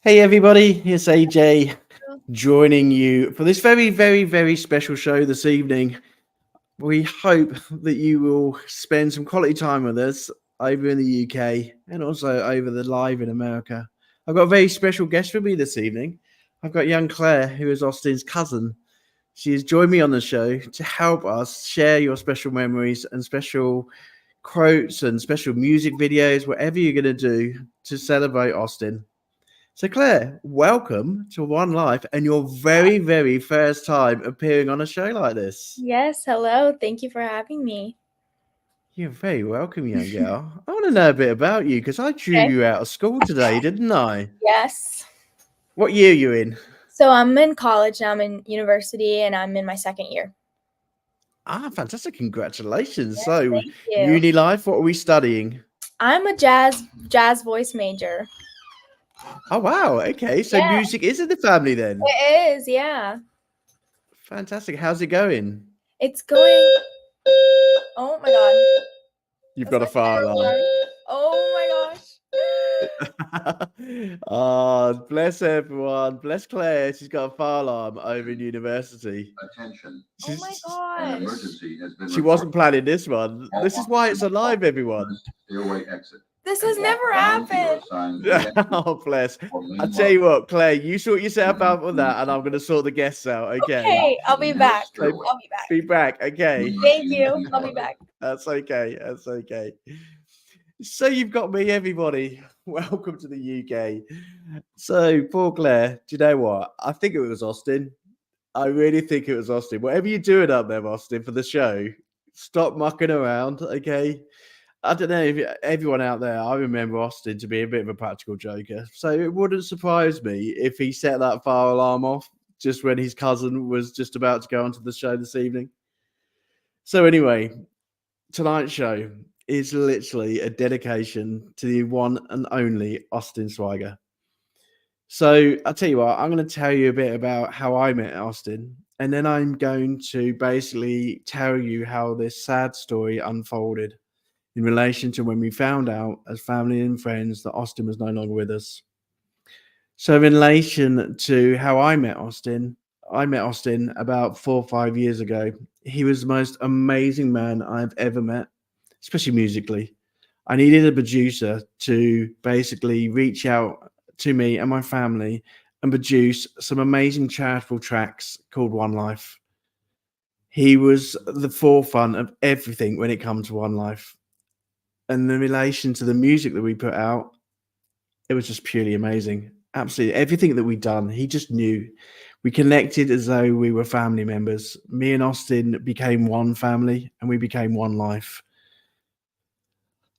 Hey everybody, it's AJ joining you for this very, very, very special show this evening. We hope that you will spend some quality time with us over in the UK and also over the live in America. I've got a very special guest with me this evening. I've got young Claire, who is Austin's cousin. She has joined me on the show to help us share your special memories and special quotes and special music videos, whatever you're going to do to celebrate Austin. So, Claire, welcome to One Life and your very, very first time appearing on a show like this. Yes, hello. Thank you for having me. You're very welcome, young girl. I want to know a bit about you because I drew Okay. you out of school today, didn't I? Yes. What year are you in? So I'm in college now. I'm in university and I'm in my second year. Ah, fantastic. Congratulations. Yes, So, thank you. uni life, what are we studying? I'm a jazz voice major. Oh, wow. Okay. So, Yeah, music is in the family then. it is. Yeah. Fantastic. How's it going? It's going. Oh my God. You've That's got a my fire fire alarm. alarm. Oh my gosh. Oh, bless everyone. Bless Claire. She's got a fire alarm over in university. Attention. Oh my She's, An gosh. emergency has been she wasn't reported. planning this one. All This is why it's occupants alive, of everyone. Stairway exit. This and has walk never down to your happened. assigned re-entry Oh, bless. or I landmark tell you what, Claire, you sort yourself out with that, and I'm going to sort the guests out, okay? Okay, I'll be back. So I'll be back. be back, okay? Thank you. I'll be back. That's okay. That's okay. So you've got me, everybody. Welcome to the UK. So, poor Claire, do you know what? I think it was Austin. I really think it was Austin. Whatever you're doing up there, Austin, for the show, stop mucking around, okay? I don't know if everyone out there, I remember Austin to be a bit of a practical joker. So it wouldn't surprise me if he set that fire alarm off just when his cousin was just about to go onto the show this evening. So, anyway, tonight's show is literally a dedication to the one and only Austin Swiger. So I'll tell you what, I'm going to tell you a bit about how I met Austin, and then I'm going to basically tell you how this sad story unfolded in relation to when we found out as family and friends that Austin was no longer with us. So, in relation to how I met Austin about 4 or 5 years ago. He was the most amazing man I've ever met, especially musically. I needed a producer to basically reach out to me and my family and produce some amazing charitable tracks called One Life. He was the forefront of everything when it comes to One Life. And in relation to the music that we put out, it was just purely amazing. Absolutely everything that we'd done, he just knew. We connected as though we were family members. Me and Austin became one family and we became one life.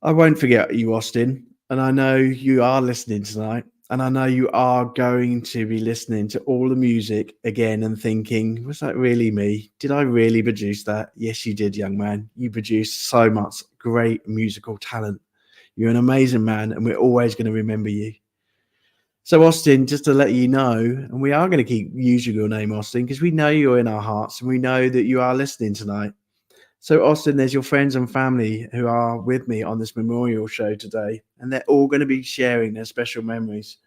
I won't forget you, Austin. And I know you are listening tonight. And I know you are going to be listening to all the music again and thinking, was that really me? Did I really produce that? Yes, you did, young man. You produced so much great musical talent. You're an amazing man, and we're always going to remember you. So, Austin, just to let you know, and we are going to keep using your name, Austin, because we know you're in our hearts and we know that you are listening tonight. So, Austin, there's your friends and family who are with me on this memorial show today, and they're all going to be sharing their special memories.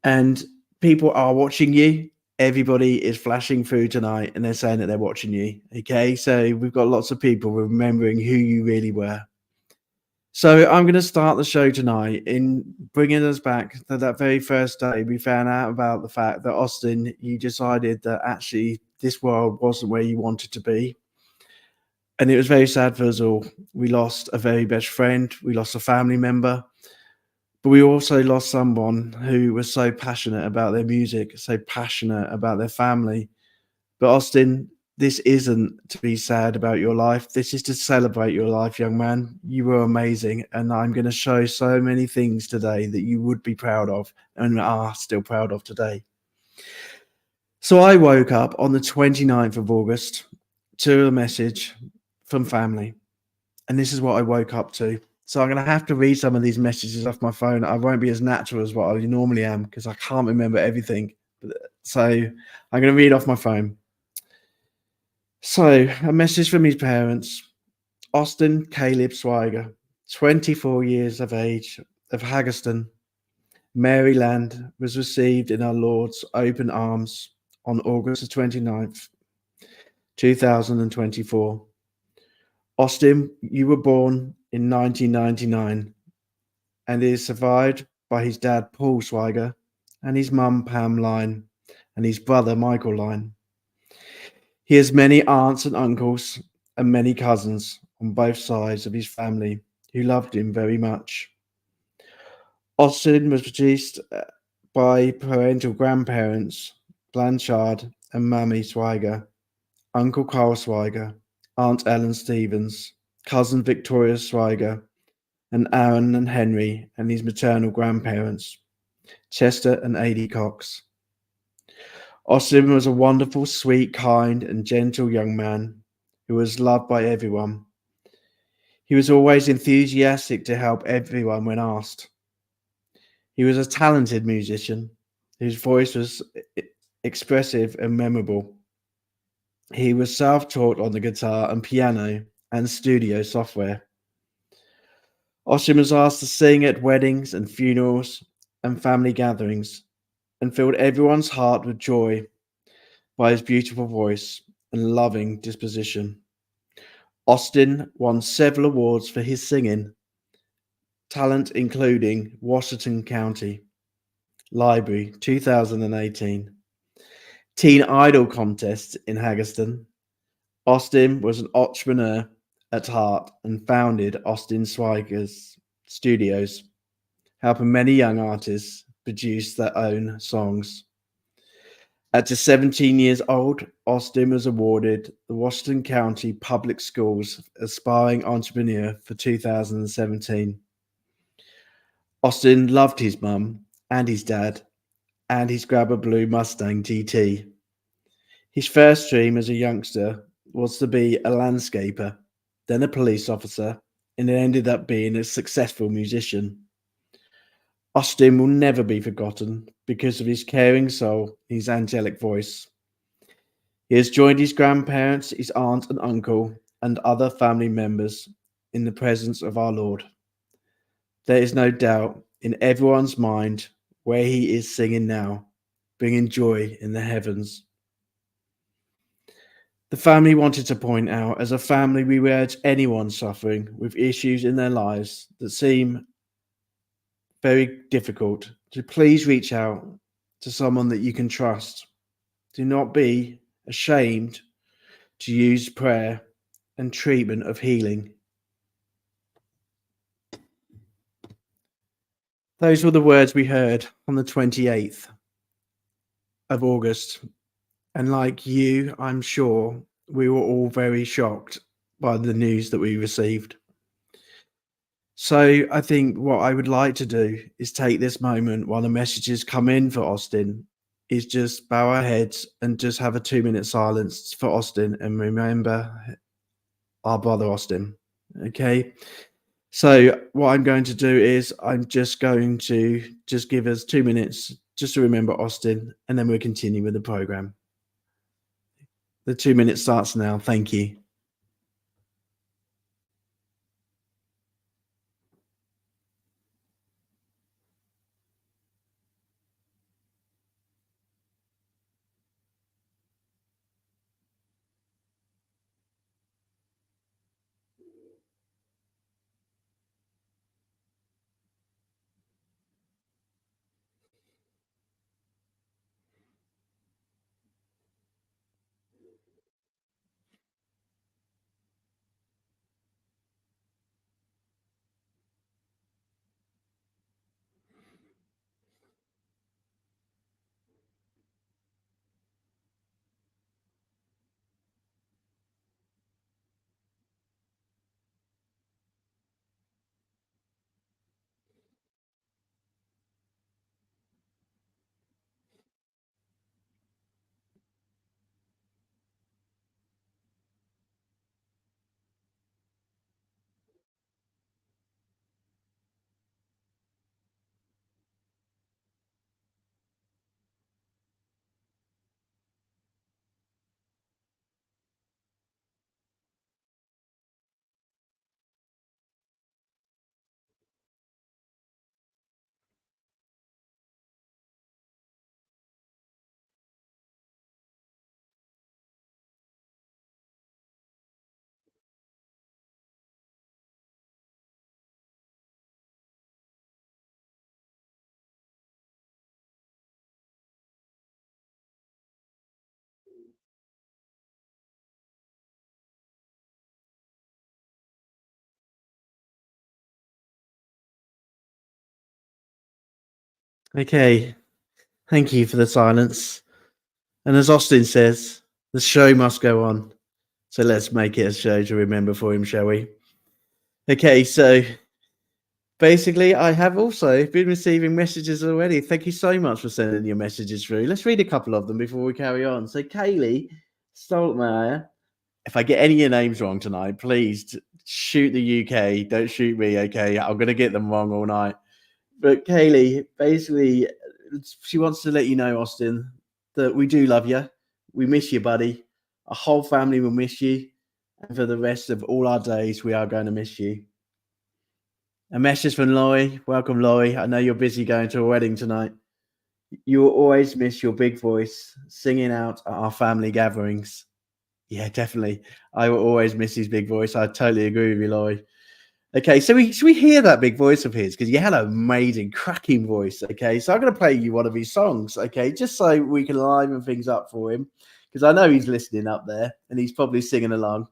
And people are watching you. Everybody is flashing through tonight and they're saying that they're watching you. Okay. So, we've got lots of people remembering who you really were. So I'm going to start the show tonight in bringing us back to that very first day we found out about the fact that Austin, you decided that actually this world wasn't where you wanted to be. And it was very sad for us all. We lost a very best friend. We lost a family member. But we also lost someone who was so passionate about their music, so passionate about their family. But Austin, this isn't to be sad about your life. This is to celebrate your life, young man. You were amazing. And I'm going to show so many things today that you would be proud of and are still proud of today. So I woke up on the 29th of August to a message from family. And this is what I woke up to. So I'm going to have to read some of these messages off my phone. I won't be as natural as what I normally am because I can't remember everything. So I'm going to read off my phone. So, a message from his parents. Austin Kaleb Swiger, 24 years of age, of Hagerstown. Maryland was received in our Lord's open arms on August the 29th, 2024. Austin, you were born in 1999 and is survived by his dad, Paul Swiger, and his mum, Pam Line, and his brother, Michael Line. He has many aunts and uncles and many cousins on both sides of his family who loved him very much. Austin was produced by parental grandparents, Blanchard and Mamie Swiger, Uncle Carl Swiger, Aunt Ellen Stevens, cousin Victoria Swiger, and Aaron and Henry and his maternal grandparents, Chester and Addie Cox. Austin was a wonderful, sweet, kind, and gentle young man who was loved by everyone. He was always enthusiastic to help everyone when asked. He was a talented musician whose voice was expressive and memorable. He was self-taught on the guitar and piano and studio software. Austin was asked to sing at weddings and funerals and family gatherings and filled everyone's heart with joy by his beautiful voice and loving disposition. Austin won several awards for his singing talent, including Washington County Library 2018, Teen Idol contest in Hagerstown. Austin was an entrepreneur at heart and founded Austin Swiger's Studios, helping many young artists produce their own songs. At just 17 years old, Austin was awarded the Washington County Public Schools Aspiring Entrepreneur for 2017. Austin loved his mum and his dad and his grabber blue Mustang GT. His first dream as a youngster was to be a landscaper, then a police officer, and it ended up being a successful musician. Austin will never be forgotten because of his caring soul, his angelic voice. He has joined his grandparents, his aunt and uncle, and other family members in the presence of our Lord. There is no doubt in everyone's mind where he is singing now, bringing joy in the heavens. The family wanted to point out, as a family, we urge anyone suffering with issues in their lives that seem very difficult to please reach out to someone that you can trust. Do not be ashamed to use prayer and treatment of healing. Those were the words we heard on the 28th of August. And like you, I'm sure we were all very shocked by the news that we received. So I think what I would like to do is take this moment while the messages come in for Austin, is just bow our heads and just have a 2-minute silence for Austin and remember our brother Austin. Okay. So what I'm going to do is I'm just going to just give us 2 minutes just to remember Austin, and then we'll continue with the program. The 2 minutes starts now. Thank you. Okay. Thank you for the silence. And as Austin says, the show must go on. So let's make it a show to remember for him, shall we? Okay, so basically, I have also been receiving messages already. Thank you so much for sending your messages through. Let's read a couple of them before we carry on. So, Kaylee Stoltmeyer, if I get any of your names wrong tonight, please shoot the UK. Don't shoot me, okay? I'm going to get them wrong all night. But Kaylee, basically, she wants to let you know, Austin, that we do love you. We miss you, buddy. Our whole family will miss you. And for the rest of all our days, we are going to miss you. A message from Laurie. Welcome, Laurie. I know you're busy going to a wedding tonight. You will always miss your big voice singing out at our family gatherings. Yeah, definitely. I will always miss his big voice. I totally agree with you, Laurie. Okay, so should we hear that big voice of his? Because he had an amazing, cracking voice. Okay, so I'm going to play you one of his songs. Okay, just so we can liven things up for him, because I know he's listening up there and he's probably singing along.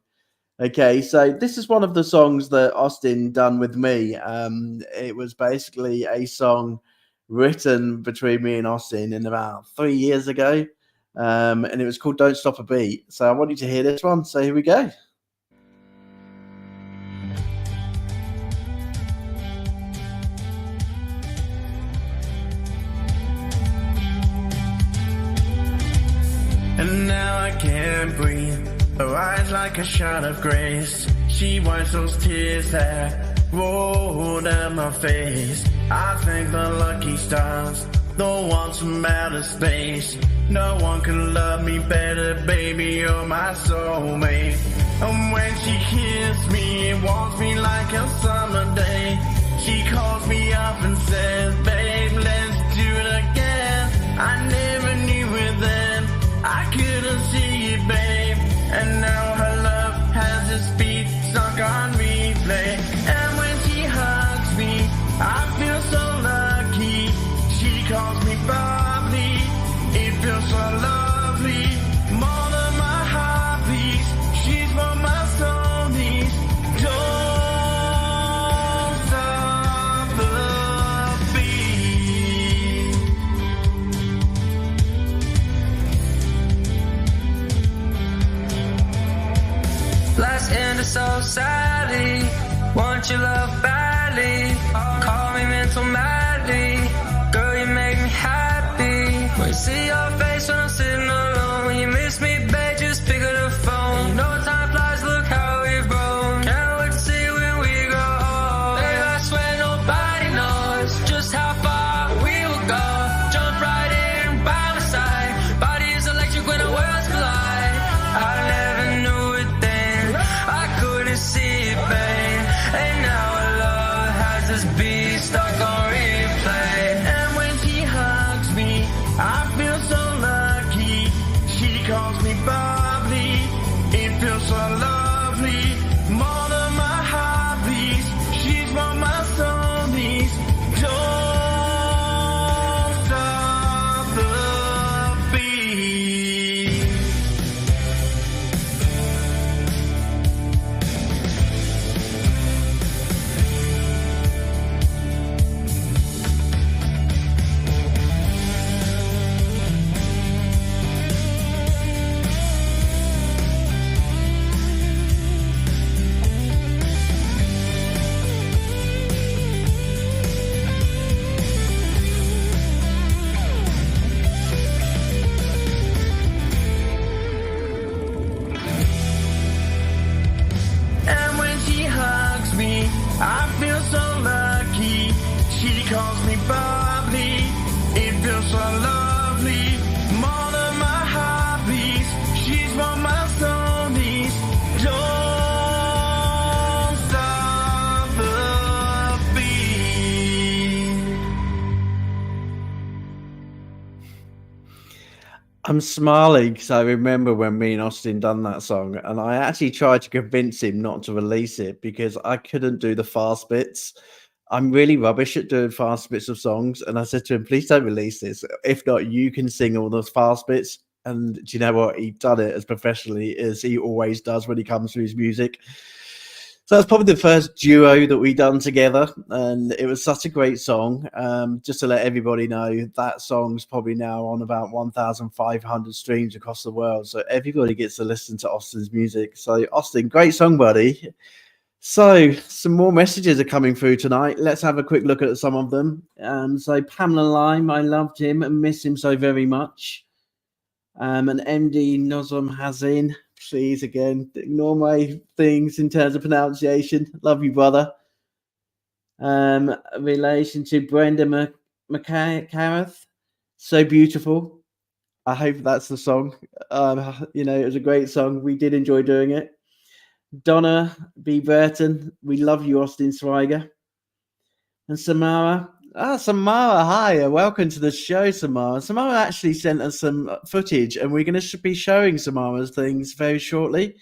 Okay, so this is one of the songs that Austin done with me. It was basically a song written between me and Austin in about 3 years ago, and it was called "Don't Stop a Beat." So I want you to hear this one. So here we go. And now I can't breathe. Her eyes like a shot of grace. She wipes those tears that roll down my face. I thank the lucky stars, the ones from outer space. No one can love me better, baby, you're my soulmate. And when she kisses me, it warms me like a summer day. She calls me up and says, babe, let's do it again. I never knew it then, I couldn't see it, babe. And now her love has its beat stuck on replay. And when she hugs me, I feel so lucky. She calls me bubbly, it feels so lovely. More than my heart beats, she's what my soul needs. Don't stop the beat. Last ended so sadly. Want your love badly. Call me mental madly. Girl, you make me happy. When you see your face when I'm sitting alone. When you miss me, babe, just pick up the phone. You know time flies, look how we've grown. Can't wait to see when we grow old. Babe, I swear nobody knows just how far we will go. Jump right in by my side. Body is electric when the worlds collide. I never knew it then, I couldn't see it, babe. And now our love has this beat stuck on replay. And when she hugs me, I feel so lucky. She calls me bubbly, it feels so lovely. More than my heart beats, she's what my soul needs. Don't stop the beat. And when she hugs me, I feel so lucky. She calls me bubbly, it feels so lovely. More than my heart beats, she's what my soul needs. Don't stop the beat. I'm smiling because I remember when me and Austin done that song, and I actually tried to convince him not to release it because I couldn't do the fast bits. I'm really rubbish at doing fast bits of songs, and I said to him, "Please don't release this. If not, you can sing all those fast bits." And do you know what? He done it as professionally as he always does when he comes to his music. So that's probably the first duo that we done together, and it was such a great song. Just to let everybody know, that song's probably now on about 1,500 streams across the world. So everybody gets to listen to Austin's music. So Austin, great song, buddy. So some more messages are coming through tonight. Let's have a quick look at some of them. So Pam Line, I loved him and miss him so very much. And MD Nozam Hazin, please again, ignore my things in terms of pronunciation. Love you, brother. Relation to Brenda McCareth, so beautiful. I hope that's the song. It was a great song. We did enjoy doing it. Donna B. Burton, we love you, Austin Swiger. And Samara. Samara, hi. Welcome to the show, Samara. Samara actually sent us some footage, and we're going to be showing Samara's things very shortly.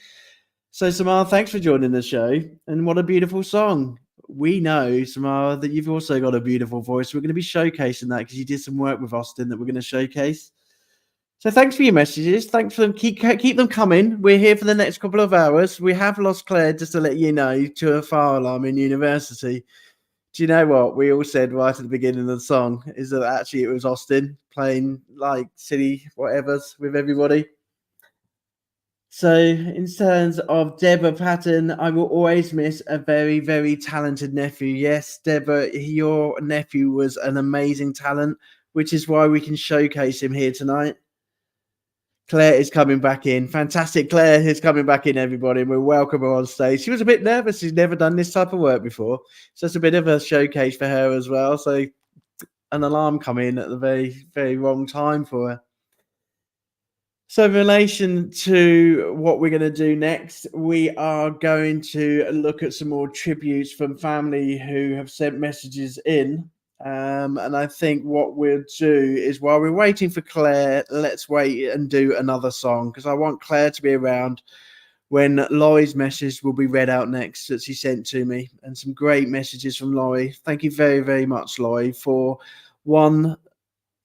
So, Samara, thanks for joining the show. And what a beautiful song. We know, Samara, that you've also got a beautiful voice. We're going to be showcasing that because you did some work with Austin that we're going to showcase. So thanks for your messages. Thanks for them. Keep them coming. We're here for the next couple of hours. We have lost Claire, just to let you know, to a fire alarm in university. Do you know what we all said right at the beginning of the song? Is that actually it was Austin playing like silly whatevers with everybody. So in terms of Deborah Patton, I will always miss a very, very talented nephew. Yes, Deborah, your nephew was an amazing talent, which is why we can showcase him here tonight. Claire is coming back in. Fantastic. Claire is coming back in, everybody. And we'll welcome her on stage. She was a bit nervous. She's never done this type of work before. So it's a bit of a showcase for her as well. So an alarm come in at the very, very wrong time for her. So in relation to what we're going to do next, we are going to look at some more tributes from family who have sent messages in. And I think what we'll do is, while we're waiting for Claire, let's wait and do another song, because I want Claire to be around when Laurie's message will be read out next that she sent to me. And some great messages from Laurie. Thank you very, very much, Laurie, for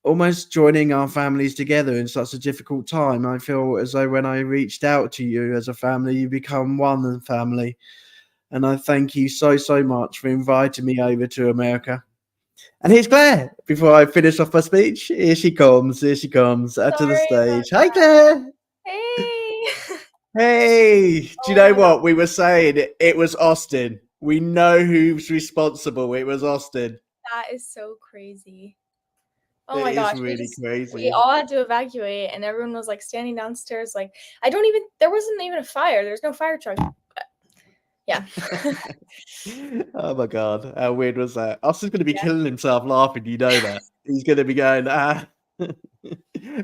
almost joining our families together in such a difficult time. I feel as though when I reached out to you as a family, you become one family. And I thank you so, so much for inviting me over to America. And here's Claire. Before I finish off my speech, here she comes. Here she comes to the stage. Hi, Claire. Hey. Hey. Do you know what we were saying? It was Austin. We know who's responsible. It was Austin. That is so crazy. Oh my gosh. It is really crazy. We all had to evacuate, and everyone was like standing downstairs. Like, there wasn't even a fire. There's no fire truck. Yeah. Oh my God. How weird was that? Austin's going to be killing himself laughing. You know that. He's going to be going,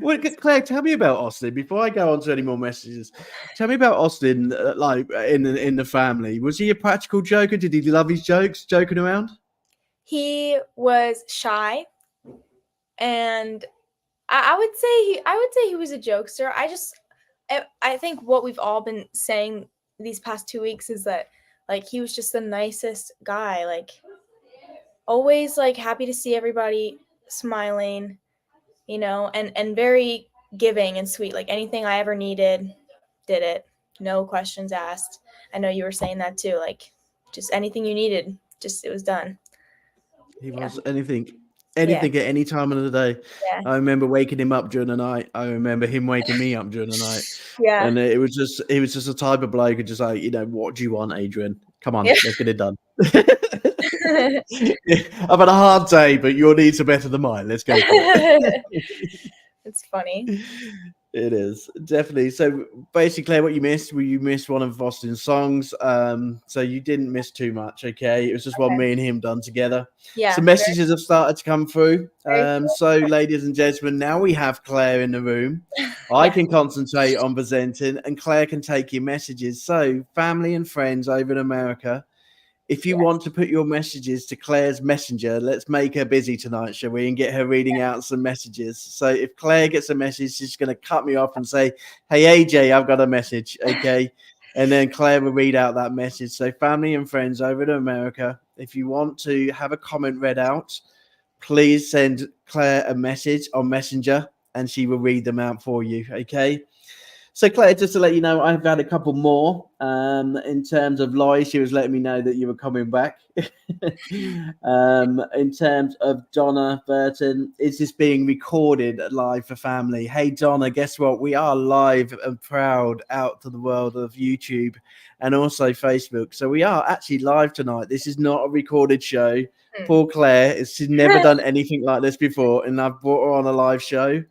Well, Claire, tell me about Austin before I go on to any more messages. Tell me about Austin, like in the family. Was he a practical joker? Did he love his jokes, joking around? He was shy, and I would say he was a jokester. I think what we've all been saying these past 2 weeks is that, like, he was just the nicest guy, like always like happy to see everybody smiling, you know, and very giving and sweet. Like, anything I ever needed, did it, no questions asked. I know you were saying that too, like just anything you needed, just it was done. He was anything at any time of the day. Yeah. I remember waking him up during the night. I remember him waking me up during the night. Yeah. And he was just a type of bloke who just like, you know, what do you want, Adrian? Come on, let's get it done. I've had a hard day, but your needs are better than mine. Let's go for it. It's funny. It is, definitely. So basically, Claire, what you missed one of Austin's songs. So you didn't miss too much, okay? It was just one me and him done together. Yeah. Some messages have started to come through. Cool. So ladies and gentlemen, now we have Claire in the room. I can concentrate on presenting, and Claire can take your messages. So family and friends over in America, if you want to put your messages to Claire's messenger, let's make her busy tonight, shall we? And get her reading out some messages. So if Claire gets a message, she's going to cut me off and say, hey, AJ, I've got a message. Okay. And then Claire will read out that message. So family and friends over to America, if you want to have a comment read out, please send Claire a message on Messenger and she will read them out for you. Okay. So Claire, just to let you know, I've had a couple more. In terms of Loy, she was letting me know that you were coming back. In terms of Donna Burton, is this being recorded live for family? Hey Donna, guess what? We are live and proud out to the world of YouTube and also Facebook. So we are actually live tonight. This is not a recorded show. Poor Claire, she's never done anything like this before, and I've brought her on a live show.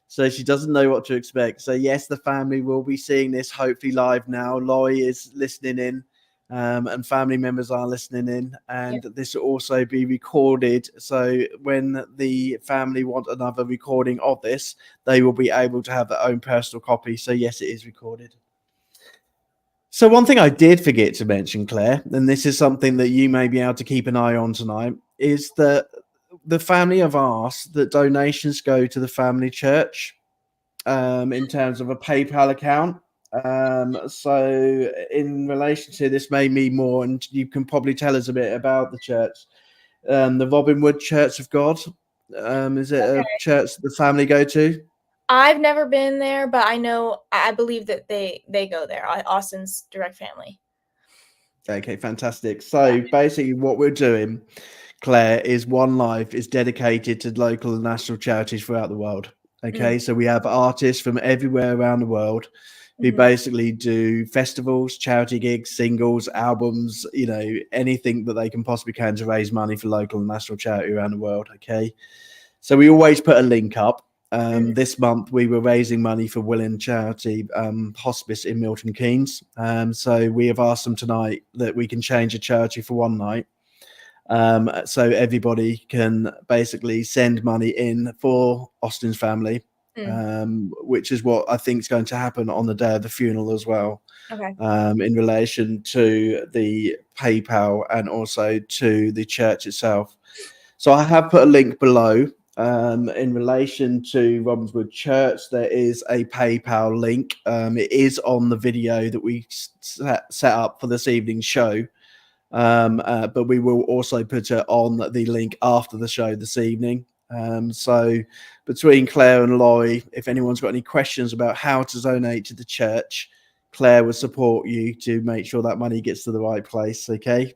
So she doesn't know what to expect. So yes, the family will be seeing this hopefully live now. Laurie is listening in, and family members are listening in, and this will also be recorded. So when the family want another recording of this, they will be able to have their own personal copy. So yes, it is recorded. So one thing I did forget to mention, Claire, and this is something that you may be able to keep an eye on tonight, is that the family have asked that donations go to the family church in terms of a PayPal account. So in relation to this made me more, and you can probably tell us a bit about the church, the Robinwood Church of God. Is it a church the family go to? I've never been there, but I believe that they go there. Austin's direct family. Okay, fantastic. So basically what we're doing, Claire, is One Life is dedicated to local and national charities throughout the world. Okay, so we have artists from everywhere around the world who basically do festivals, charity gigs, singles, albums, anything that they can possibly can to raise money for local and national charity around the world. Okay, so we always put a link up. This month we were raising money for Willing Charity Hospice in Milton Keynes. So we have asked them tonight that we can change a charity for one night. So everybody can basically send money in for Austin's family, which is what I think is going to happen on the day of the funeral as well. Okay. In relation to the PayPal and also to the church itself. So I have put a link below. In relation to Robinwood Church, there is a PayPal link. It is on the video that we set up for this evening's show. But we will also put it on the link after the show this evening. So between Claire and Laurie, if anyone's got any questions about how to donate to the church, Claire will support you to make sure that money gets to the right place. Okay,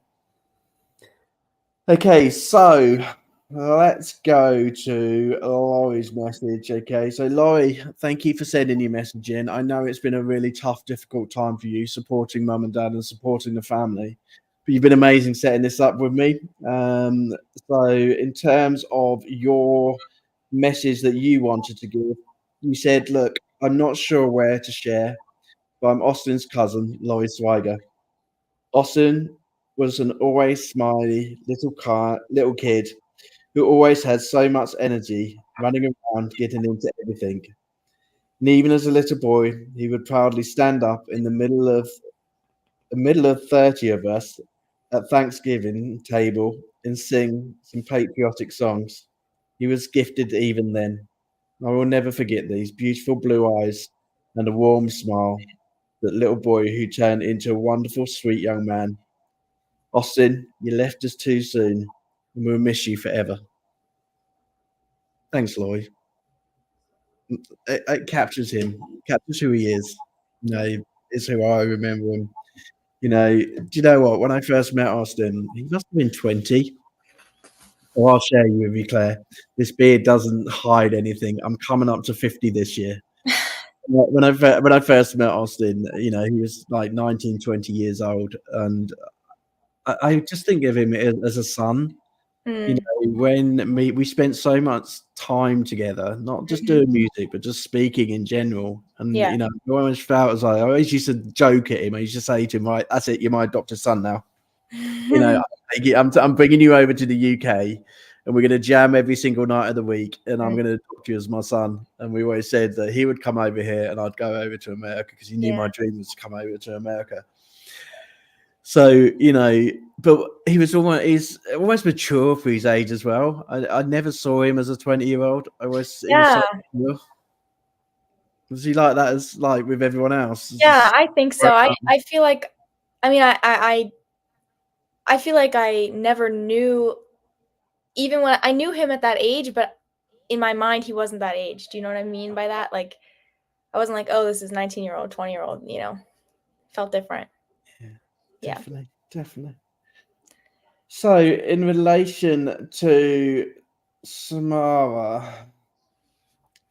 so let's go to Laurie's message. Okay, so Laurie, thank you for sending your message in. I know it's been a really tough, difficult time for you, supporting mum and dad and supporting the family. But you've been amazing setting this up with me. So in terms of your message that you wanted to give, you said, look, I'm not sure where to share, but I'm Austin's cousin, Lloyd Swiger. Austin was an always smiley little kid who always had so much energy, running around, getting into everything. And even as a little boy, he would proudly stand up in the middle of 30 of us at Thanksgiving table and sing some patriotic songs. He was gifted even then. I will never forget these beautiful blue eyes and a warm smile, that little boy who turned into a wonderful, sweet young man. Austin, you left us too soon, and we'll miss you forever. Thanks, Lloyd. It captures him, captures who he is. It's who I remember him. Do you know what? When I first met Austin, he must have been 20. Oh, I'll share you with you, Claire. This beard doesn't hide anything. I'm coming up to 50 this year. When I first met Austin, he was like 19, 20 years old. And I just think of him as a son. When we spent so much time together, not just doing music, but just speaking in general. And, I always felt as I always used to joke at him. I used to say to him, right, that's it. You're my adopted son now. I'm bringing you over to the UK and we're going to jam every single night of the week. And I'm going to adopt you as my son. And we always said that he would come over here and I'd go over to America because he knew my dream was to come over to America. So, but he's almost mature for his age as well. I never saw him as a 20-year-old. Was he like that as like with everyone else? Yeah, I think so. I feel like, I feel like I never knew, even when I knew him at that age, but in my mind, he wasn't that age. Do you know what I mean by that? Like, I wasn't like, oh, this is 19-year-old, 20-year-old, felt different. Yeah. Definitely. So in relation to Samara,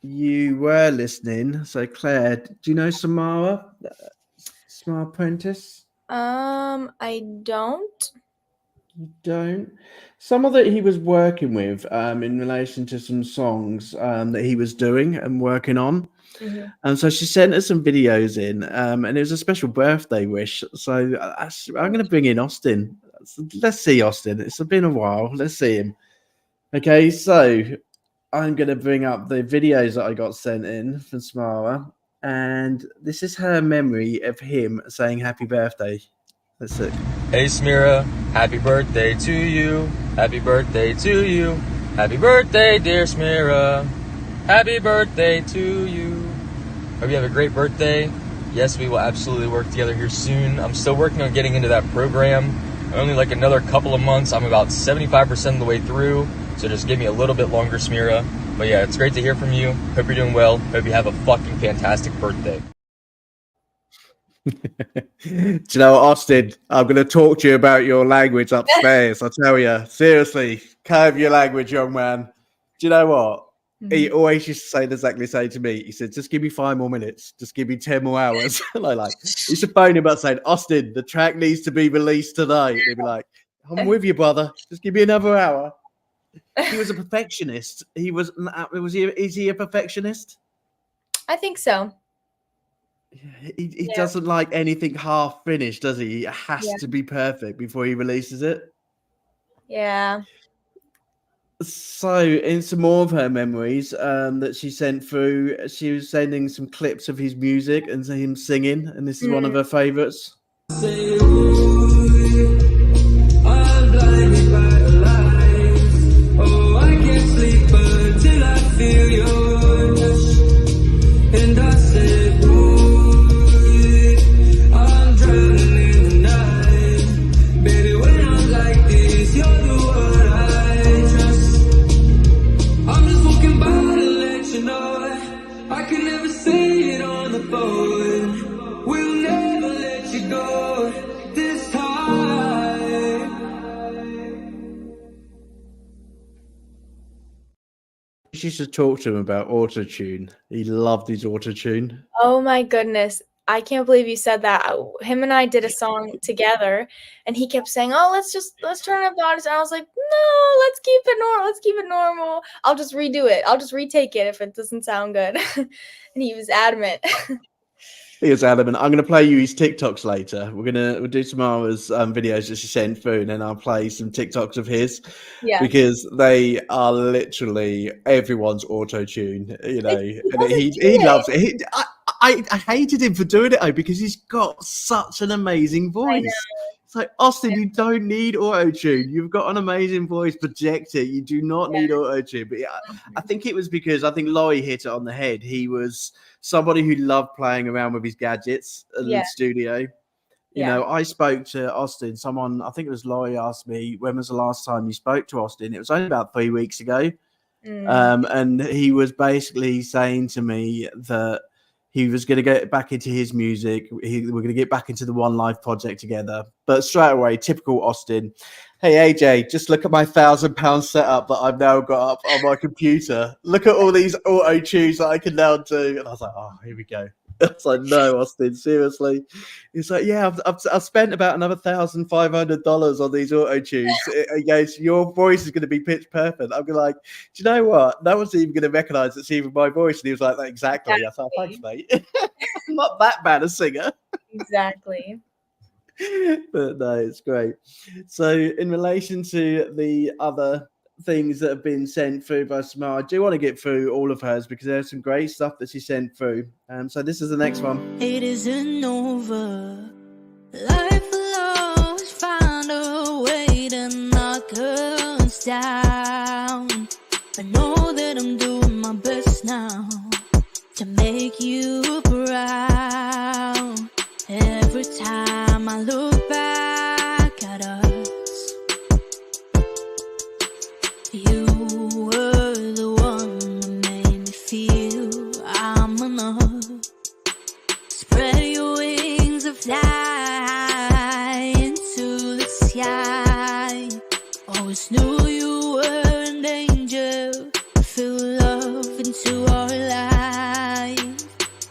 you were listening. So Claire, do you know Samara? Samara Prentice? I don't. You don't? Someone that he was working with in relation to some songs that he was doing and working on. Mm-hmm. And so she sent us some videos in, and it was a special birthday wish. So I'm going to bring in Austin. Let's see Austin. It's been a while. Let's see him. Okay, so I'm going to bring up the videos that I got sent in from Samara. And this is her memory of him saying happy birthday. Let's see. Hey Smira, happy birthday to you. Happy birthday to you. Happy birthday, dear Smira. Happy birthday to you. Hope you have a great birthday. Yes, we will absolutely work together here soon. I'm still working on getting into that program. Only like another couple of months. I'm about 75% of the way through. So just give me a little bit longer, Smira. But yeah, it's great to hear from you. Hope you're doing well. Hope you have a fucking fantastic birthday. Do you know what, Austin? I'm going to talk to you about your language upstairs. I tell you, seriously, curb your language, young man. Do you know what? He always used to say exactly the same to me. He said, just give me 5 more minutes. Just give me 10 more hours. And I he used to phone him up saying, Austin, the track needs to be released tonight. And he'd be like, I'm with you, brother. Just give me another hour. He was a perfectionist. Is he a perfectionist? I think so. He doesn't like anything half finished, does he? It has to be perfect before he releases it. Yeah. So, in some more of her memories that she sent through, she was sending some clips of his music and him singing, and this is one of her favorites. Say, ooh, I'm blinded by the lights. Oh, I can't sleep until I feel your touch. And I said, ooh, I'm drowning in the night. Baby, when I'm like this, you're the one I trust. I'm just walking by to let you know I can never say it on the phone. We'll never let you go this time. She used to talk to him about autotune. He loved his autotune. Oh my goodness. I can't believe you said that. Him and I did a song together and he kept saying, oh, let's turn up the audio. And I was like, no, let's keep it normal. Let's keep it normal. I'll just redo it. I'll just retake it if it doesn't sound good. And he was adamant. He was adamant. I'm going to play you his TikToks later. We'll do Samara's videos that she sent through, and then I'll play some TikToks of his. Yeah. Because they are literally everyone's auto-tune, you know. And he loves it. I hated him for doing it though, because he's got such an amazing voice. It's like, Austin, you don't need auto-tune. You've got an amazing voice. Project it. You do not need auto-tune. But I think it was because I think Laurie hit it on the head. He was somebody who loved playing around with his gadgets in the studio. You know, I spoke to Austin. Someone, I think it was Laurie, asked me, when was the last time you spoke to Austin? It was only about 3 weeks ago. And he was basically saying to me that he was going to get back into his music. We're going to get back into the One Life project together. But straight away, typical Austin. Hey, AJ, just look at my £1,000 setup that I've now got up on my computer. Look at all these auto tunes that I can now do. And I was like, oh, here we go. I was like, no, Austin, seriously. He's like, yeah, I've spent about another $1,500 on these auto tunes. He goes, your voice is going to be pitch perfect. I'm like, do you know what? No one's even going to recognize it's even my voice. And he was like, exactly. I thought, thanks, mate. I'm not that bad a singer. Exactly. But no, it's great. So in relation to the other things that have been sent through by Samara, I do want to get through all of hers because there's some great stuff that she sent through. So this is the next one. It isn't over. Life will always find a way to knock us down. I know that I'm doing my best now to make you proud. Every time I look back at us, you were the one that made me feel I'm enough. into our life.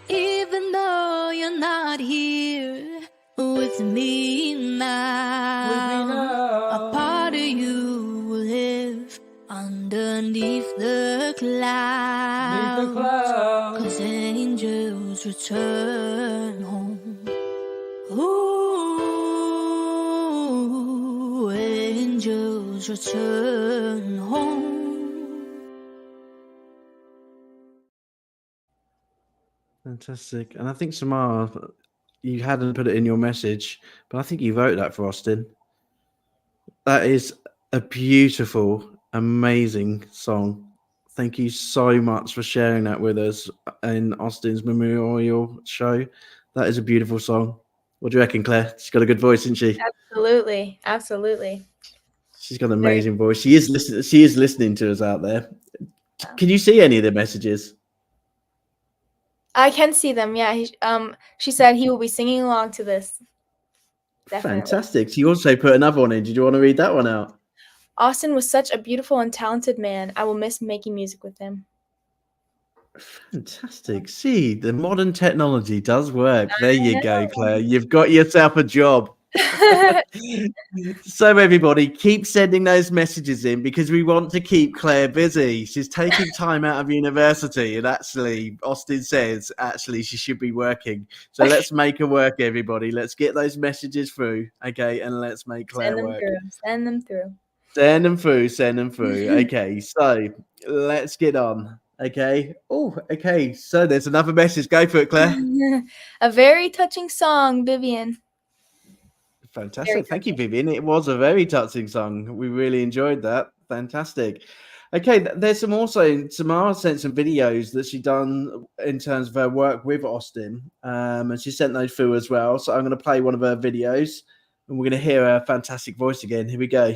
Even though you're not here with me now, a part of you will live underneath the clouds. 'Cause angels return home. Ooh, angels return home. Fantastic. And I think, Samara, you hadn't put it in your message, but I think you wrote that for Austin. That is a beautiful, amazing song. Thank you so much for sharing that with us in Austin's memorial show. That is a beautiful song. What do you reckon, Claire? She's got a good voice, isn't she? Absolutely. Absolutely. She's got an amazing voice. She is listening to us out there. Can you see any of the messages? I can see them. Yeah. She said he will be singing along to this. Definitely. Fantastic. She also put another one in. Did you want to read that one out? Austin was such a beautiful and talented man. I will miss making music with him. Fantastic. See, the modern technology does work. There you go, Claire. You've got yourself a job. So everybody, keep sending those messages in because we want to keep Claire busy. She's taking time out of university, and actually, Austin says actually she should be working. So let's make her work, everybody. Let's get those messages through, okay, and let's make Claire work. Send them through. Send them through. Send them through. Okay, so let's get on. Okay. Oh, okay. So there's another message. Go for it, Claire. A very touching song, Vivian. Fantastic. Thank you, Vivian. It was a very touching song. We really enjoyed that. Fantastic. Okay, there's some also, Samara sent some videos that she done in terms of her work with Austin. And she sent those through as well. So I'm going to play one of her videos and we're going to hear her fantastic voice again. Here we go.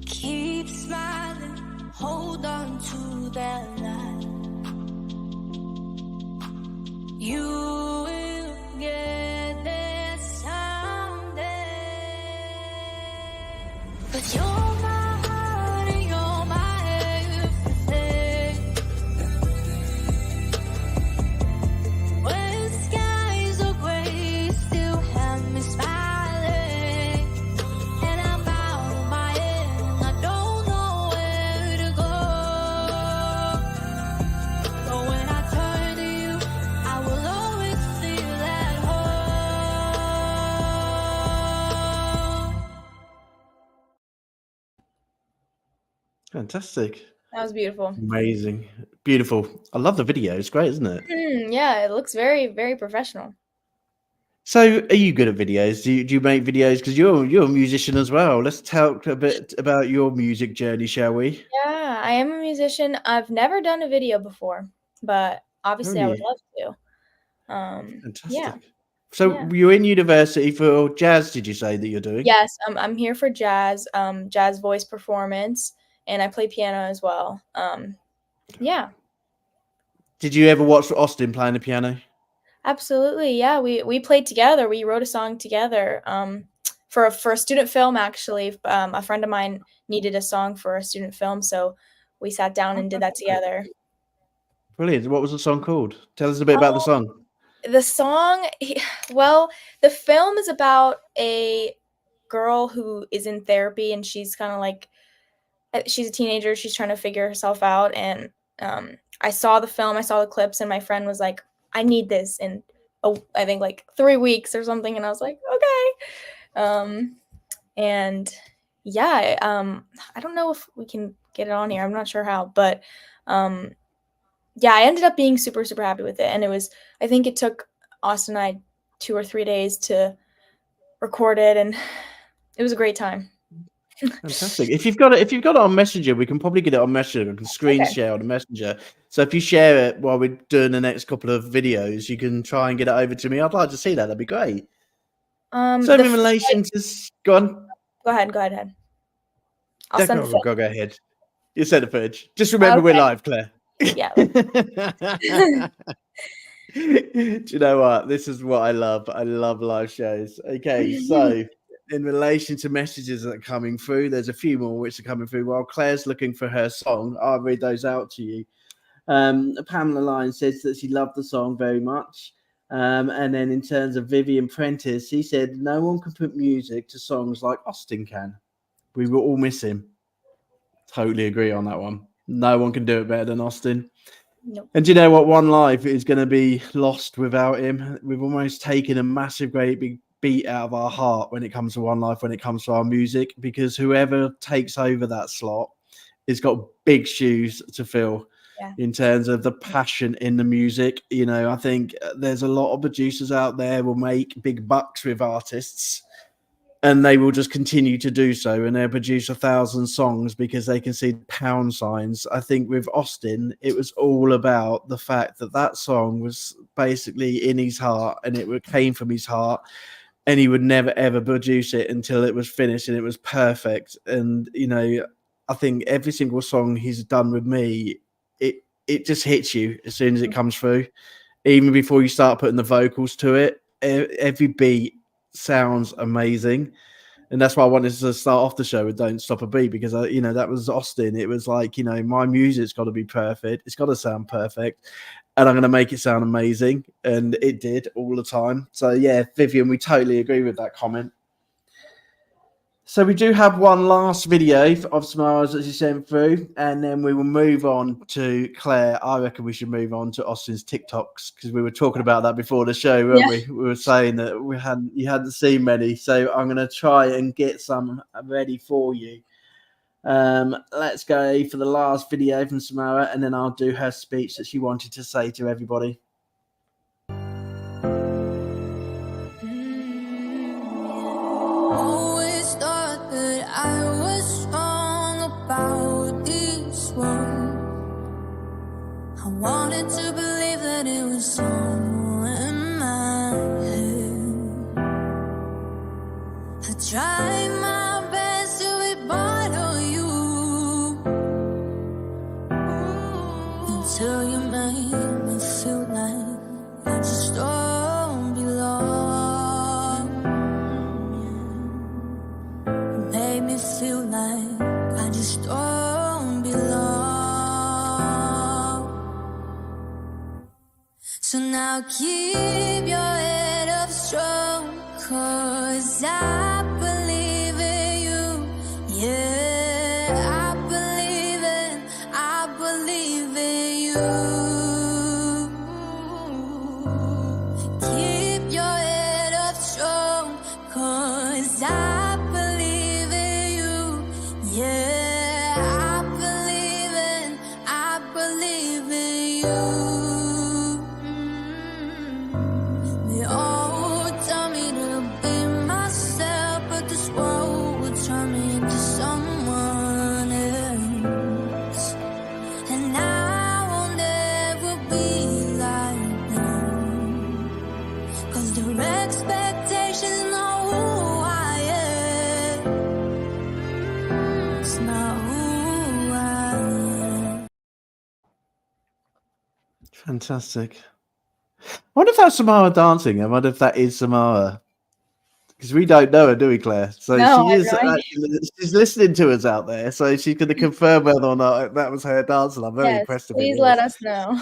Keep smiling, hold on to that light. You will get there someday. But you're my heart and you're my everything. When skies are gray, still have me smiling. And I'm out of my head, I don't know where to go. But when I turn to you, I will always feel at home. Fantastic. That was beautiful. Amazing. Beautiful. I love the video. It's great, isn't it? Yeah, it looks very, very professional. So are you good at videos? Do you make videos? Because you're a musician as well. Let's talk a bit about your music journey, shall we? Yeah, I am a musician. I've never done a video before, but obviously I would love to. Fantastic. Yeah. So Yeah. you're in university for jazz, did you say that you're doing? Yes, I'm here for jazz voice performance, and I play piano as well. Yeah, Did you ever watch Austin playing the piano? absolutely. Yeah, we played together. We wrote a song together for a student film, actually. A friend of mine needed a song for a student film, so we sat down and did that together. Brilliant. What was the song called? Tell us a bit about the song. The song, well, the film is about a girl who is in therapy, and she's kind of like, she's a teenager. She's trying to figure herself out. And I saw the film, I saw the clips, and my friend was like, I need this in, I think like 3 weeks or something. And I was like, okay. And yeah, I don't know if we can get it on here. I'm not sure how, but yeah, I ended up being super, super happy with it. And I think it took Austin and I 2 or 3 days to record it, and it was a great time. Fantastic. If you've got it on Messenger, we can probably get it on Messenger. We can screen share on the Messenger. So if you share it while we're doing the next couple of videos, you can try and get it over to me. I'd like to see that. That'd be great. So in relation to, go on. Go ahead. I'll send the film. Go ahead. You said the footage. Just remember we're live, Claire. Yeah. Do you know what? This is what I love. I love live shows. Okay, so in relation to messages that are coming through, there's a few more which are coming through. While Claire's looking for her song, I'll read those out to you. Pamela Line says that she loved the song very much. And then in terms of Vivian Prentice, he said no one can put music to songs like Austin can. We will all miss him. Totally agree on that one. No one can do it better than Austin. Nope. And do you know what? One life is going to be lost without him. We've almost taken a massive, great big beat out of our heart when it comes to One Life, when it comes to our music, because whoever takes over that slot has got big shoes to fill. In terms of the passion in the music. You know, I think there's a lot of producers out there will make big bucks with artists, and they will just continue to do so, and they'll produce 1,000 songs because they can see pound signs. I think with Austin, it was all about the fact that that song was basically in his heart, and it came from his heart, and he would never ever produce it until it was finished and it was perfect. And you know, I think every single song he's done with me, it just hits you as soon as it comes through, even before you start putting the vocals to it. Every beat sounds amazing, and that's why I wanted to start off the show with "Don't Stop a Beat," because you know, that was Austin. It was like, you know, my music's got to be perfect, it's got to sound perfect, and I'm going to make it sound amazing, and it did all the time. So yeah, Vivian, we totally agree with that comment. So we do have one last video of Samara's that she sent through, and then we will move on to Claire. I reckon we should move on to Austin's TikToks, because we were talking about that before the show, weren't we? We were saying that you hadn't seen many, so I'm going to try and get some ready for you. Let's go for the last video from Samara, and then I'll do her speech that she wanted to say to everybody. I was wrong about this one. I wanted to believe that it was all in my head. I tried my best to be part of you, until you made me feel like I just don't belong. Made me feel like I just don't belong. So now keep your head up strong, 'cause I believe in you. Yeah, I believe in you. Keep your head up strong, 'cause I believe in you. Yeah, I believe in you. They all tell me to be myself, but this world will turn me into someone else, and I will never be like them, 'cause their expectations know who I am. It's not who I am. Fantastic. I wonder if that's Samara dancing. I wonder if that is Samara, because we don't know her, do we, Claire? So No, she I is have no idea. actually, she's listening to us out there, so she's going to confirm whether or not that was her dancing. I'm very Yes, impressed if it please was. let us know.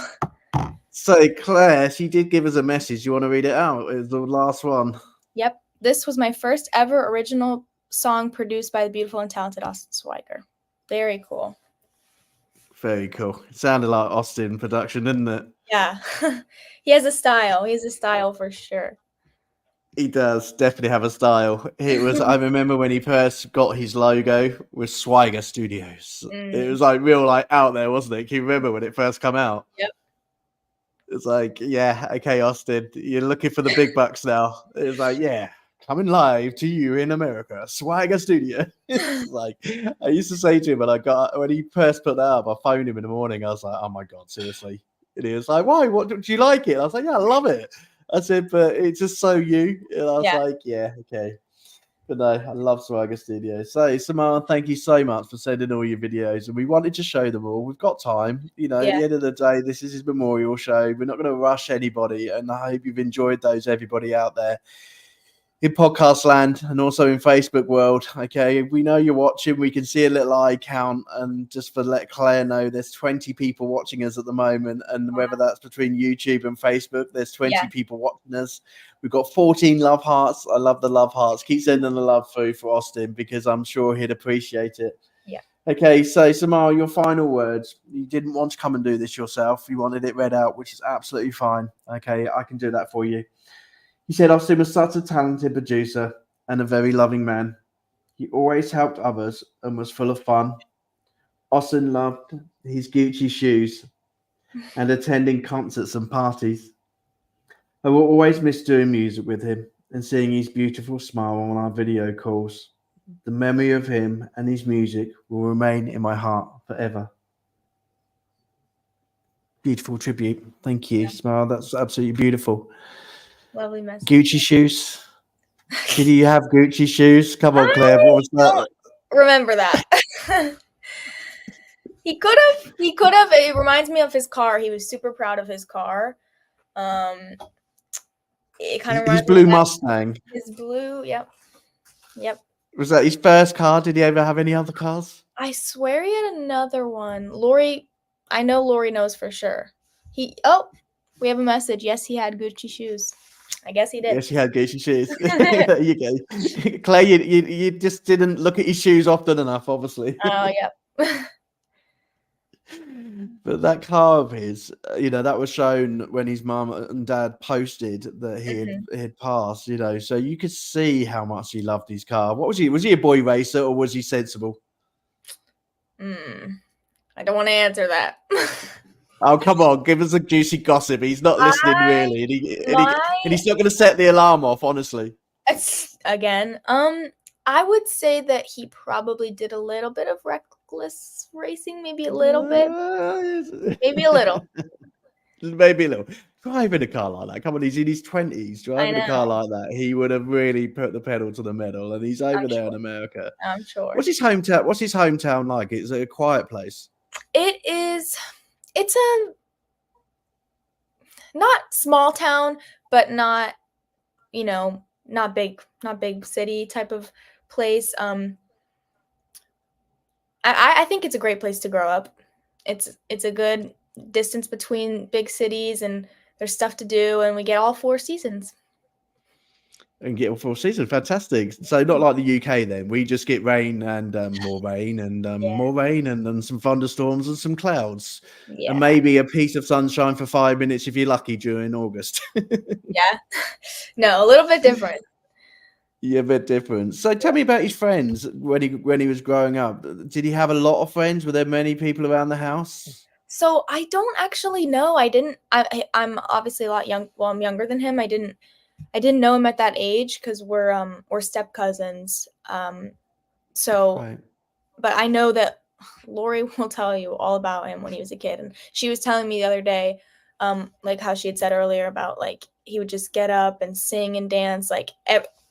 So Claire, she did give us a message. You want to read it out? It was the last one. Yep. This was my first ever original song produced by the beautiful and talented Austin Swiger. Very cool. Very cool. It sounded like Austin production, didn't it? Yeah. He has a style. He has a style for sure. He does definitely have a style. It was. I remember when he first got his logo with Swiger Studios. It was like real, like out there, wasn't it? Can you remember when it first come out? Yep. It's like, yeah, okay, Austin, you're looking for the big bucks now. It was like, yeah, coming live to you in America, Swiger Studio. It's like, I used to say to him, when he first put that up, I phoned him in the morning. I was like, oh my God, seriously. And he was like, why? What, do you like it? I was like, yeah, I love it. I said, but it's just so you. And I was like, yeah, okay. But no, I love Swiger Studio. So, Samara, thank you so much for sending all your videos. And we wanted to show them all. We've got time. You know, at the end of the day, this is his memorial show. We're not going to rush anybody. And I hope you've enjoyed those, everybody out there. in podcast land and also in Facebook world. Okay, we know you're watching. We can see a little eye count, and just for let Claire know, there's 20 people watching us at the moment, and whether that's between YouTube and Facebook, there's 20 people watching us. We've got 14 love hearts. I love the love hearts. Keep sending the love through for Austin, because I'm sure he'd appreciate it. Yeah. Okay, so Samara, your final words. You didn't want to come and do this yourself. You wanted it read out, which is absolutely fine. Okay, I can do that for you. He said Austin was such a talented producer and a very loving man. He always helped others and was full of fun. Austin loved his Gucci shoes and attending concerts and parties. I will always miss doing music with him and seeing his beautiful smile on our video calls. The memory of him and his music will remain in my heart forever. Beautiful tribute. Thank you, Smile. That's absolutely beautiful. Lovely message. Gucci shoes. Did you have Gucci shoes? Come on, Claire. What was that? Remember that. He could have. It reminds me of his car. He was super proud of his car. It kind of his blue Mustang. His blue, yep. Was that his first car? Did he ever have any other cars? I swear he had another one. Lori, I know Lori knows for sure. We have a message. Yes, he had Gucci shoes. I guess he did. Yes, he had Gucci shoes. There you go. Claire, you just didn't look at his shoes often enough, obviously. Oh, yep. But that car of his, that was shown when his mum and dad posted that he had passed, so you could see how much he loved his car. What was he? Was he a boy racer or was he sensible? I don't want to answer that. Oh, come on. Give us a juicy gossip. He's not listening really. And he's not going to set the alarm off, honestly. Again, I would say that he probably did a little bit of reckless racing, maybe a little bit. Maybe a little. Maybe a little. Driving a car like that. Come on, he's in his 20s. Driving a car like that. He would have really put the pedal to the metal, and he's over there in America. I'm sure. What's his hometown like? Is it a quiet place? It is. It's a not small town, but not, not big city type of place. I think it's a great place to grow up. It's a good distance between big cities, and there's stuff to do, and we get all 4 seasons. And get all 4 seasons. Fantastic. So not like the UK then. We just get rain and more rain and more rain and then some thunderstorms and some clouds. Yeah. And maybe a piece of sunshine for 5 minutes if you're lucky during August. Yeah. No, a little bit different. Yeah, a bit different. So tell me about his friends when he was growing up. Did he have a lot of friends? Were there many people around the house? So I don't actually know. I'm obviously a lot young. Well, I'm younger than him. I didn't know him at that age because we're step cousins. Right. But I know that Lori will tell you all about him when he was a kid, and she was telling me the other day, like how she had said earlier about like he would just get up and sing and dance, like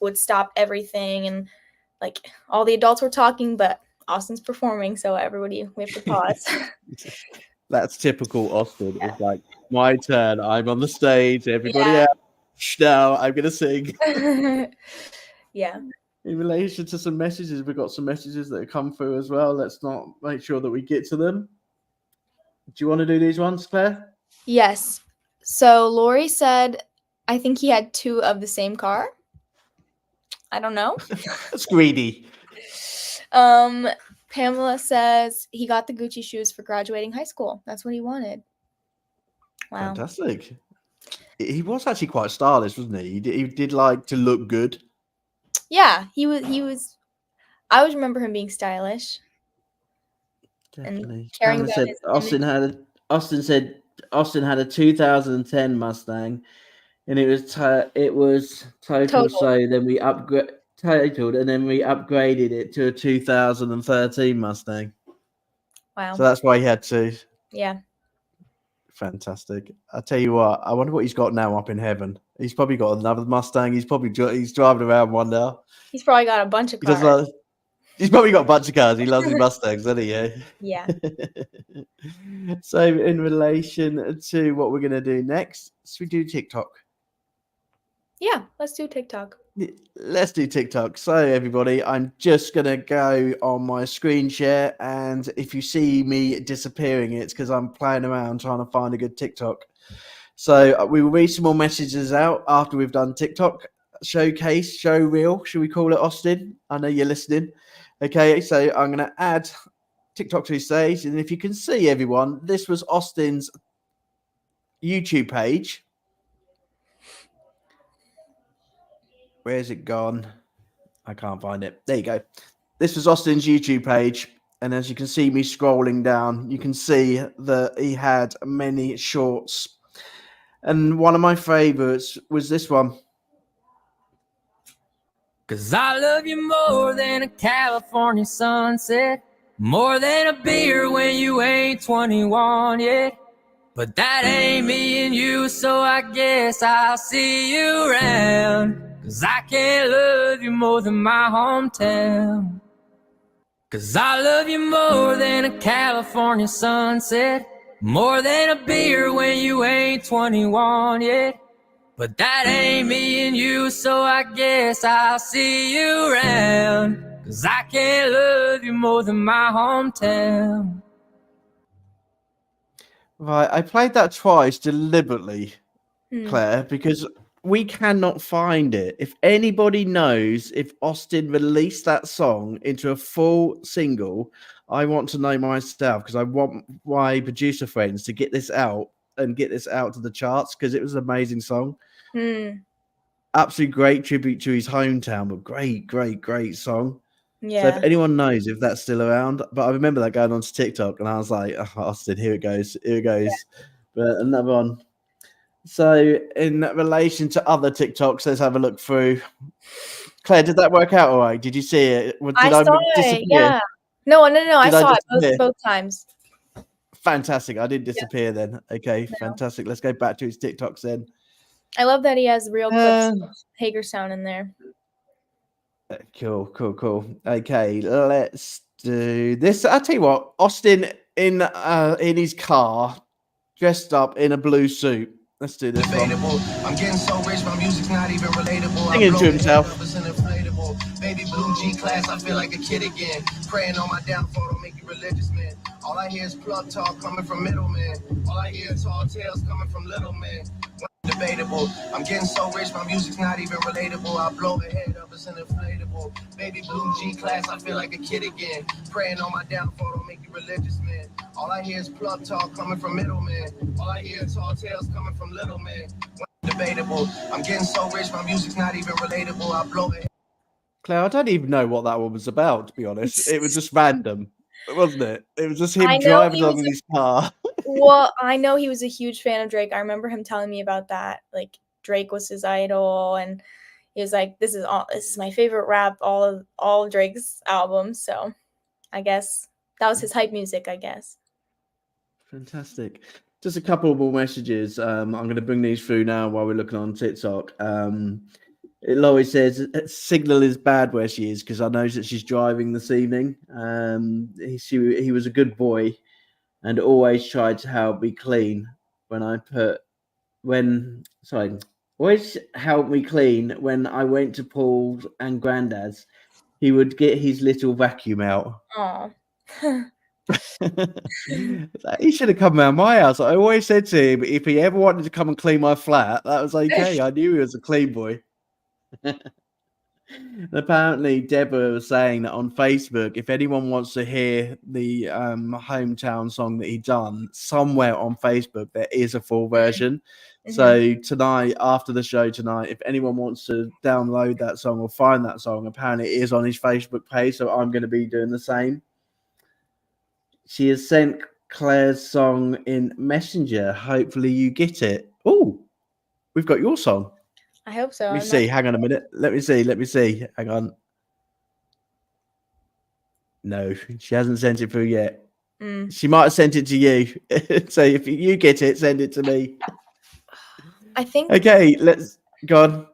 would stop everything, and like all the adults were talking, but Austin's performing, so we have to pause. That's typical Austin. Yeah. It's like my turn. I'm on the stage. Everybody else. Now I'm gonna sing. Yeah. In relation to some messages, we've got some messages that have come through as well. Let's not make sure that we get to them. Do you want to do these ones, Claire? Yes. So Lori said, I think he had 2 of the same car. I don't know. That's greedy. Pamela says he got the Gucci shoes for graduating high school. That's what he wanted. Wow. Fantastic. He was actually quite stylish, wasn't he? He did like to look good. Yeah, he was. I always remember him being stylish. Definitely. And caring about his Austin said Austin had a 2010 Mustang, and it was total. So then we totaled, and then we upgraded it to a 2013 Mustang. Wow. So that's why he had 2. Yeah. Fantastic. I tell you what, I wonder what he's got now up in heaven. He's probably got another Mustang. He's driving around one now. He's probably got a bunch of cars. He's probably got a bunch of cars. He loves his Mustangs, doesn't he? Yeah. So in relation to what we're going to do next, should we do TikTok? Yeah, let's do TikTok. Let's do TikTok. So, everybody, I'm just going to go on my screen share. And if you see me disappearing, it's because I'm playing around trying to find a good TikTok. So, we will read some more messages out after we've done TikTok showcase, show reel. Should we call it, Austin? I know you're listening. Okay, so I'm going to add TikTok to stage. And if you can see, everyone, this was Austin's YouTube page. Where's it gone? I can't find it. There you go. This was Austin's YouTube page. And as you can see me scrolling down, you can see that he had many shorts. And one of my favorites was this one. 'Cause I love you more than a California sunset, more than a beer when you ain't 21 yet. But that ain't me and you, so I guess I'll see you around. 'Cause I can't love you more than my hometown. 'Cause I love you more than a California sunset, more than a beer when you ain't 21 yet. But that ain't me and you, so I guess I'll see you around. 'Cause I can't love you more than my hometown. Right, I played that twice deliberately, Claire, because we cannot find it. If anybody knows if Austin released that song into a full single, I want to know myself, because I want my producer friends to get this out and get this out to the charts, because it was an amazing song. Absolutely great tribute to his hometown, but great song. Yeah. So if anyone knows if that's still around, but I remember that going on to TikTok and I was like, oh, Austin, here it goes. Yeah. But another one. So in relation to other TikToks, let's have a look through. Claire, did that work out all right? Did you see it? I saw it, yeah. No, I saw it both times. Fantastic. I didn't disappear then. Okay, fantastic. Let's go back to his TikToks then. I love that he has real clips of Hagerstown in there. Cool. Okay, let's do this. I'll tell you what, Austin in his car, dressed up in a blue suit. Let's do this one. I'm getting so rich, my music's not even relatable. Singing to himself. Baby blue G class, I feel like a kid again. Praying on my downfall, don't make you religious, man. All I hear is plug talk coming from middlemen. All I hear is tall tales coming from little men. Debatable. I'm getting so rich, my music's not even relatable. I blow the head up, it's an inflatable. Baby blue G class, I feel like a kid again. Praying on my downfall, don't make you religious, man. All I hear is plug talk coming from middlemen. All I hear is tall tales coming from little men. Debatable. I'm getting so rich, my music's not even relatable. I blow it. Claire, I don't even know what that one was about, to be honest. It was just random, wasn't it? It was just him driving along in his car. Well, I know he was a huge fan of Drake. I remember him telling me about that. Like, Drake was his idol, and he was like, "This is my favorite rap, all of Drake's albums." So, I guess that was his hype music, I guess. Fantastic. Just a couple more messages. I'm going to bring these through now while we're looking on TikTok. Laurie says, Signal is bad where she is because I know that she's driving this evening. He was a good boy and always tried to help me clean always helped me clean when I went to Paul's and Grandad's. He would get his little vacuum out. Oh. He should have come around my house. I always said to him, if he ever wanted to come and clean my flat, that was okay. I knew he was a clean boy. And apparently, Deborah was saying that on Facebook, if anyone wants to hear the hometown song that he done, somewhere on Facebook there is a full version. Mm-hmm. So tonight, after the show tonight, if anyone wants to download that song or find that song, apparently it is on his Facebook page. So I'm going to be doing the same. She has sent Claire's song in Messenger. Hopefully you get it. Oh, we've got your song. I hope so. Let me see. Hang on a minute. Let me see. Hang on. No, she hasn't sent it through yet. She might have sent it to you. So if you get it, send it to me. I think. Okay, let's go on.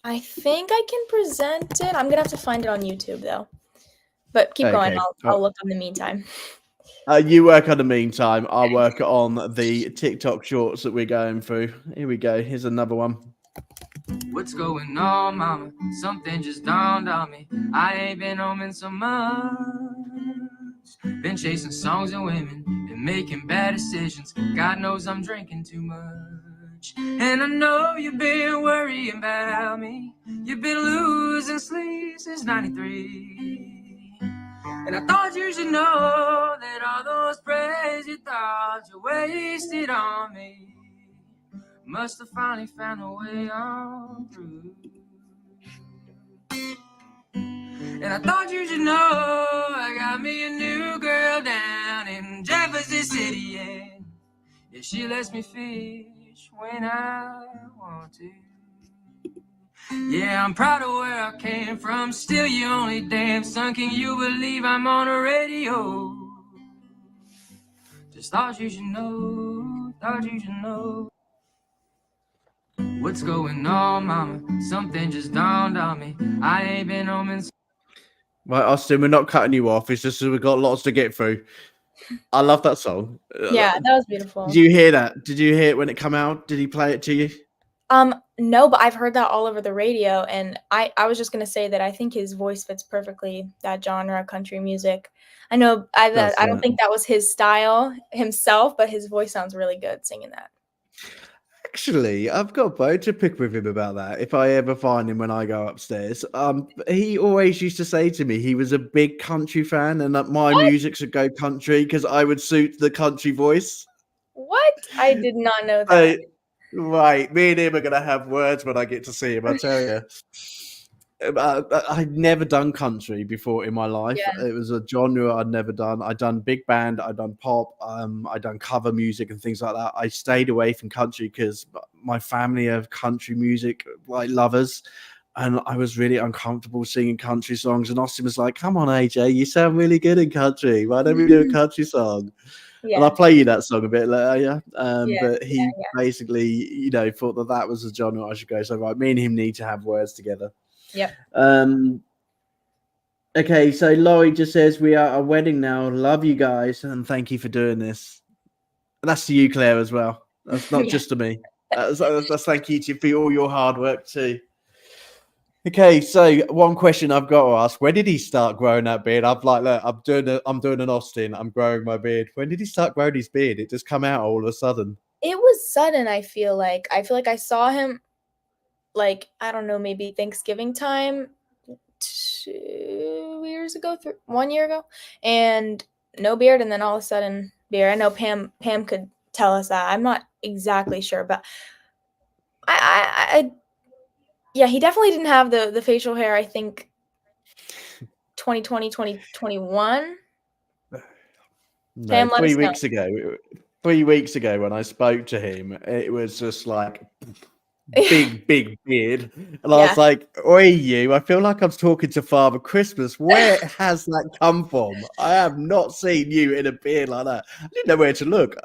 I think I can present it. I'm going to have to find it on YouTube, though. But keep going. I'll look in the meantime. You work on the meantime. I'll work on the TikTok shorts that we're going through. Here we go. Here's another one. What's going on, mama? Something just dawned on me. I ain't been home in so much. Been chasing songs and women, been making bad decisions. God knows I'm drinking too much. And I know you've been worrying about me. You've been losing sleep since 93. And I thought you should know that all those prayers you thought you wasted on me must have finally found a way on through. And I thought you should know I got me a new girl down in Jefferson City, and yeah, she lets me fish when I want to. Yeah, I'm proud of where I came from, still you only damn son. Can you believe I'm on the radio? Just thought you should know, What's going on, mama? Something just dawned on me. I ain't been home in... Right, Austin, we're not cutting you off. It's just we've got lots to get through. I love that song. Yeah, that was beautiful. Did you hear that? Did you hear it when it came out? Did he play it to you? No, but I've heard that all over the radio, and I was just gonna say that I think his voice fits perfectly that genre, country music. I know I don't think that was his style himself, but his voice sounds really good singing that. Actually, I've got a bone to pick with him about that. If I ever find him when I go upstairs, he always used to say to me he was a big country fan, and that my music should go country because I would suit the country voice. What? I did not know that. Right, me and him are gonna have words when I get to see him. I tell you, I'd never done country before in my life. Yeah. It was a genre I'd never done. I'd done big band, I'd done pop, I'd done cover music and things like that. I stayed away from country because my family are country music like lovers, and I was really uncomfortable singing country songs. And Austin was like, "Come on, AJ, you sound really good in country. Why don't we do a country song?" Yeah. And I'll play you that song a bit later, Yeah, but he basically, thought that was a genre I should go. So, right, me and him need to have words together. Yep. Okay, so Laurie just says, we are at a wedding now. Love you guys, and thank you for doing this. And that's to you, Claire, as well. That's not just to me. That's thank you to you for all your hard work, too. Okay, so one question I've got to ask: when did he start growing that beard? I'm like, look, I'm doing an Austin. I'm growing my beard. When did he start growing his beard? It just come out all of a sudden. It was sudden. I feel like I saw him, like, I don't know, maybe Thanksgiving time, 1 year ago, and no beard, and then all of a sudden beard. I know Pam could tell us that. I'm not exactly sure, but yeah, he definitely didn't have the facial hair, I think 2020, 2021. No, Pam, let us know. 3 weeks ago when I spoke to him, it was just like big beard. And I was like, oi, you, I feel like I'm talking to Father Christmas. Where has that come from? I have not seen you in a beard like that. I didn't know where to look.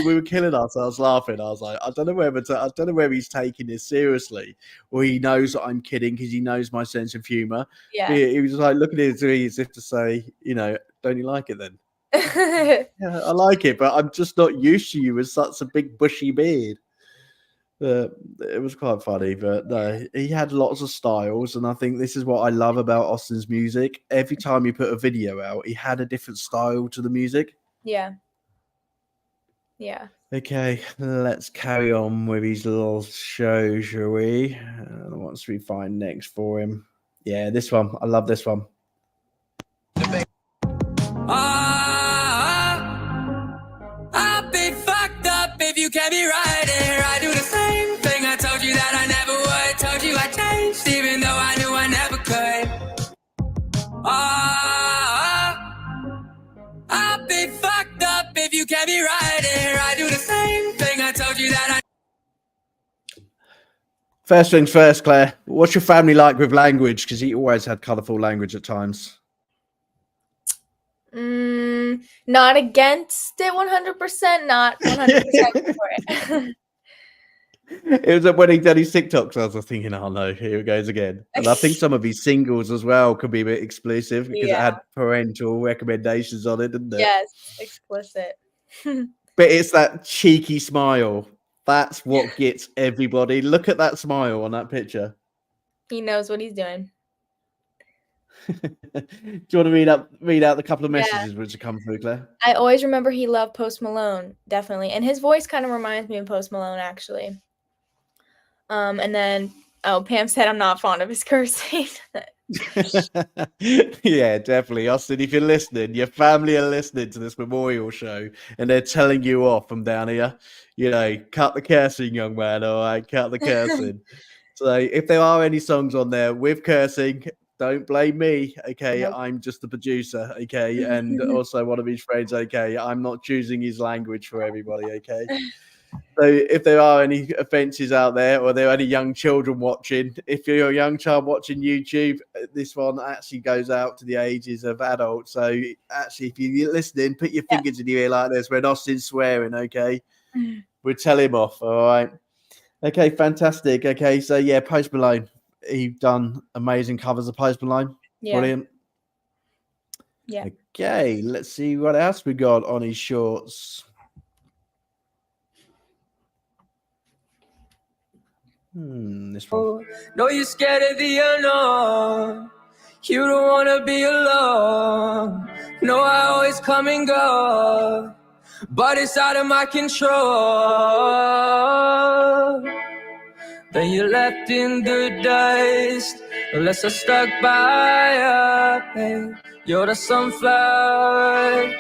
We were killing ourselves laughing. I was like, I don't know whether he's taking this seriously or he knows that I'm kidding because he knows my sense of humor. Yeah. He was like looking at me as if to say, don't you like it then? Yeah, I like it, but I'm just not used to you with such a big bushy beard. It was quite funny, but no, he had lots of styles, and I think this is what I love about Austin's music. Every time he put a video out, he had a different style to the music. Yeah. Okay, let's carry on with his little show, shall we? What should we find next for him? Yeah, this one. I love this one. I'll be fucked up if you can't be right here. I do the same thing. I told you that I never would. Told you I changed, even though I knew I never could. I'll be fucked up if you can't be right here. I do the same thing. I told you that I... First things first, Claire. What's your family like with language? Because he always had colourful language at times. Not against it 100%, not 100% for it. It was when he did his TikToks. I was thinking, oh no, here it goes again. And I think some of his singles as well could be a bit explicit because it had parental recommendations on it, didn't it? Yes, explicit. But it's that cheeky smile. That's what gets everybody. Look at that smile on that picture. He knows what he's doing. Do you want to read out the couple of messages which have come through, Claire? I always remember he loved Post Malone, definitely. And his voice kind of reminds me of Post Malone, actually. And then, Pam said I'm not fond of his cursing. Yeah, definitely. Austin, if you're listening, your family are listening to this memorial show and they're telling you off from down here, cut the cursing, young man. All right, cut the cursing. So if there are any songs on there with cursing, don't blame me, okay? Nope. I'm just the producer, okay? And also one of his friends, okay? I'm not choosing his language for everybody, okay? So if there are any offences out there or there are any young children watching, if you're a young child watching YouTube, this one actually goes out to the ages of adults. So actually, if you're listening, put your fingers in your ear like this when Austin's swearing, okay? We'll tell him off, all right? Okay, fantastic. Okay, so yeah, Post Malone. He's done amazing covers of Post Malone. Yeah. Brilliant. Yeah. Okay, let's see what else we got on his shorts. This one. No, you're scared of the unknown. You don't want to be alone. No, I always come and go, but it's out of my control. Then you're left in the dust, unless I'm stuck by you. You're the sunflower.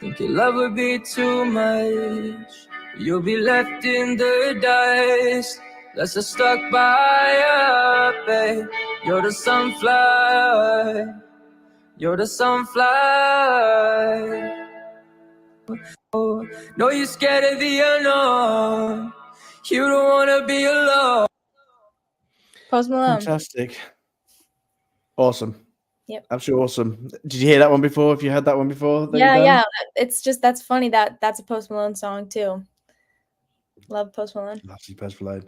Think your love would be too much. You'll be left in the dust, unless I'm stuck by you. You're the sunflower. You're the sunflower. Oh, no, you're scared of the unknown. You don't want to be alone. Post Malone. Fantastic. Awesome. Yep. Absolutely awesome. Did you hear that one before? If you had that one before? Yeah. It's just, that's funny that's a Post Malone song too. Love Post Malone. Love Post Malone.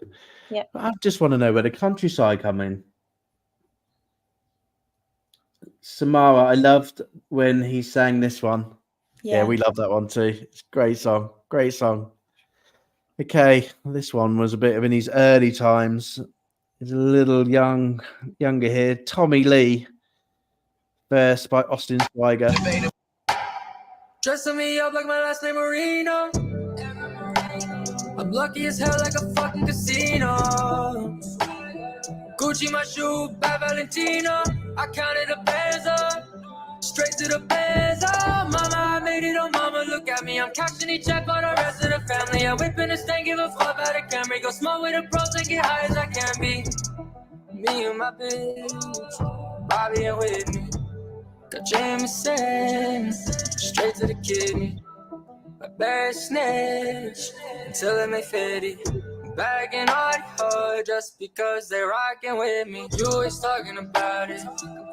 Yeah. I just want to know where the countryside come in. Samara, I loved when he sang this one. Yeah, we love that one too. It's a great song. Great song. Okay, this one was a bit of in his early times. He's a little younger here. Tommy Lee, verse by Austin Swiger. Dressing me up like my last name Marino. I'm lucky as hell like a fucking casino. Gucci my shoe, bad Valentino. I counted the bands up, straight to the bands up. Mama, I made it on mama, look at me. I'm cashing each check for the rest of the family. I'm whipping a stank, give a fuck about a Camry. Go small with the pros and get high as I can be. Me and my bitch, Bobby and Whitney. Got Jameson, straight to the kidney. My bad snitch, until they make 50. Bagging hard just because they rockin' with me. You always talking about it,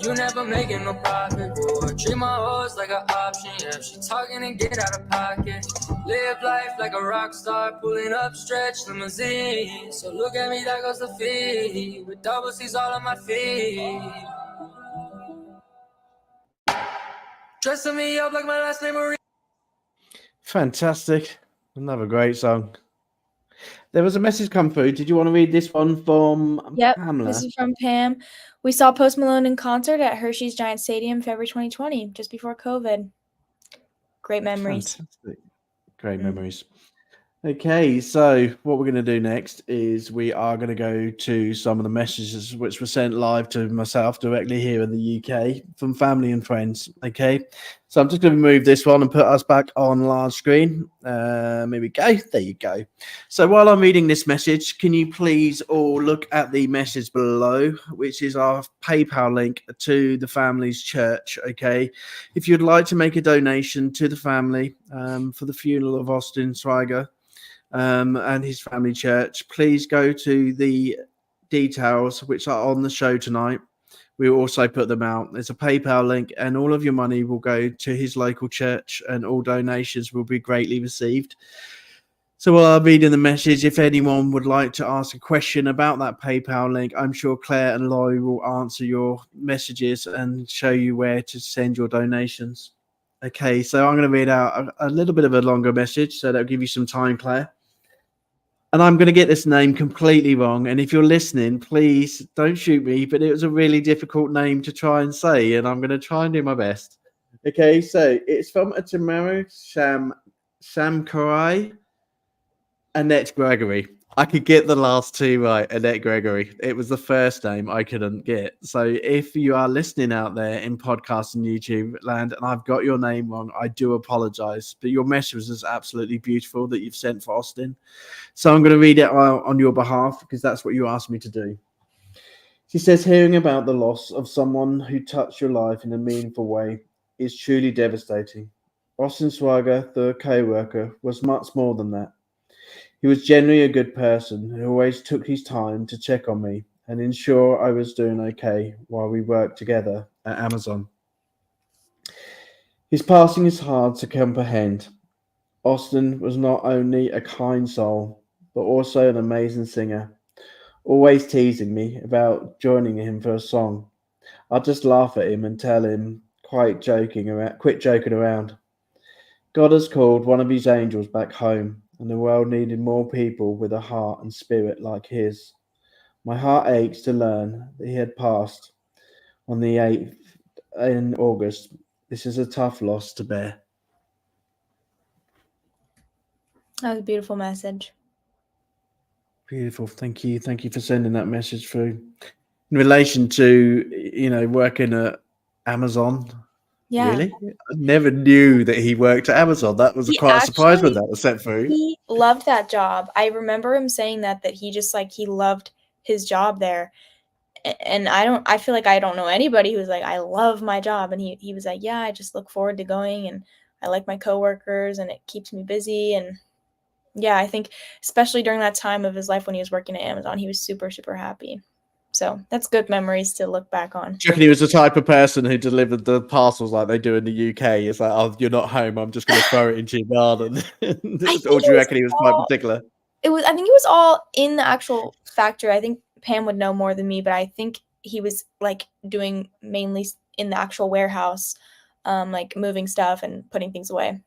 you never making no profit. Boy, treat my hoes like an option. Yeah, she talking and get out of pocket. Live life like a rock star, pulling up stretch limousine. So look at me, that goes the fee, with double C's all on my feet. Dressing me up like my last name Marie. Fantastic. Another great song. There was a message come through. Did you want to read this one from Pamela? This is from Pam. We saw Post Malone in concert at Hershey's Giant Stadium February 2020, just before COVID. Great memories. Fantastic. Great memories. Okay, so what we're going to do next is we are going to go to some of the messages which were sent live to myself directly here in the UK from family and friends. Okay, so I'm just going to move this one and put us back on large screen. Here we go. There you go. So while I'm reading this message, can you please all look at the message below, which is our PayPal link to the family's church. Okay, if you'd like to make a donation to the family for the funeral of Austin Swiger, and his family church, please go to the details which are on the show tonight. We will also put them out. There's a PayPal link, and all of your money will go to his local church, and all donations will be greatly received. So while I'm reading the message, if anyone would like to ask a question about that PayPal link, I'm sure Claire and Laurie will answer your messages and show you where to send your donations. Okay, so I'm going to read out a little bit of a longer message, so that'll give you some time, Claire. And I'm going to get this name completely wrong. And if you're listening, please don't shoot me, but it was a really difficult name to try and say, and I'm going to try and do my best. Okay, so it's from a Tamara Shamkarai. Annette Gregory. I could get the last two right, Annette Gregory. It was the first name I couldn't get. So if you are listening out there in podcast and YouTube land and I've got your name wrong, I do apologize. But your message was absolutely beautiful that you've sent for Austin. So I'm going to read it on your behalf because that's what you asked me to do. She says, hearing about the loss of someone who touched your life in a meaningful way is truly devastating. Austin Swiger, the co-worker, was much more than that. He was generally a good person who always took his time to check on me and ensure I was doing okay while we worked together at Amazon. His passing is hard to comprehend. Austin was not only a kind soul, but also an amazing singer, always teasing me about joining him for a song. I'd just laugh at him and tell him, quit joking around. God has called one of his angels back home, and the world needed more people with a heart and spirit like his. My heart aches to learn that he had passed on the 8th in August. This is a tough loss to bear. That was a beautiful message. Beautiful. Thank you. Thank you for sending that message through. In relation to, working at Amazon. Yeah. Really? I never knew that he worked at Amazon. That was quite a surprise when that was sent through. He loved that job. I remember him saying that he just he loved his job there. And I feel like I don't know anybody who's like, I love my job. And he was like, yeah, I just look forward to going and I like my coworkers and it keeps me busy. And yeah, I think especially during that time of his life when he was working at Amazon, he was super, super happy. So that's good memories to look back on. Do you reckon he was the type of person who delivered the parcels like they do in the UK? It's like, oh, you're not home. I'm just going to throw it into your garden. Or do you reckon he was quite particular? I think it was all in the actual factory. I think Pam would know more than me, but I think he was doing mainly in the actual warehouse, moving stuff and putting things away.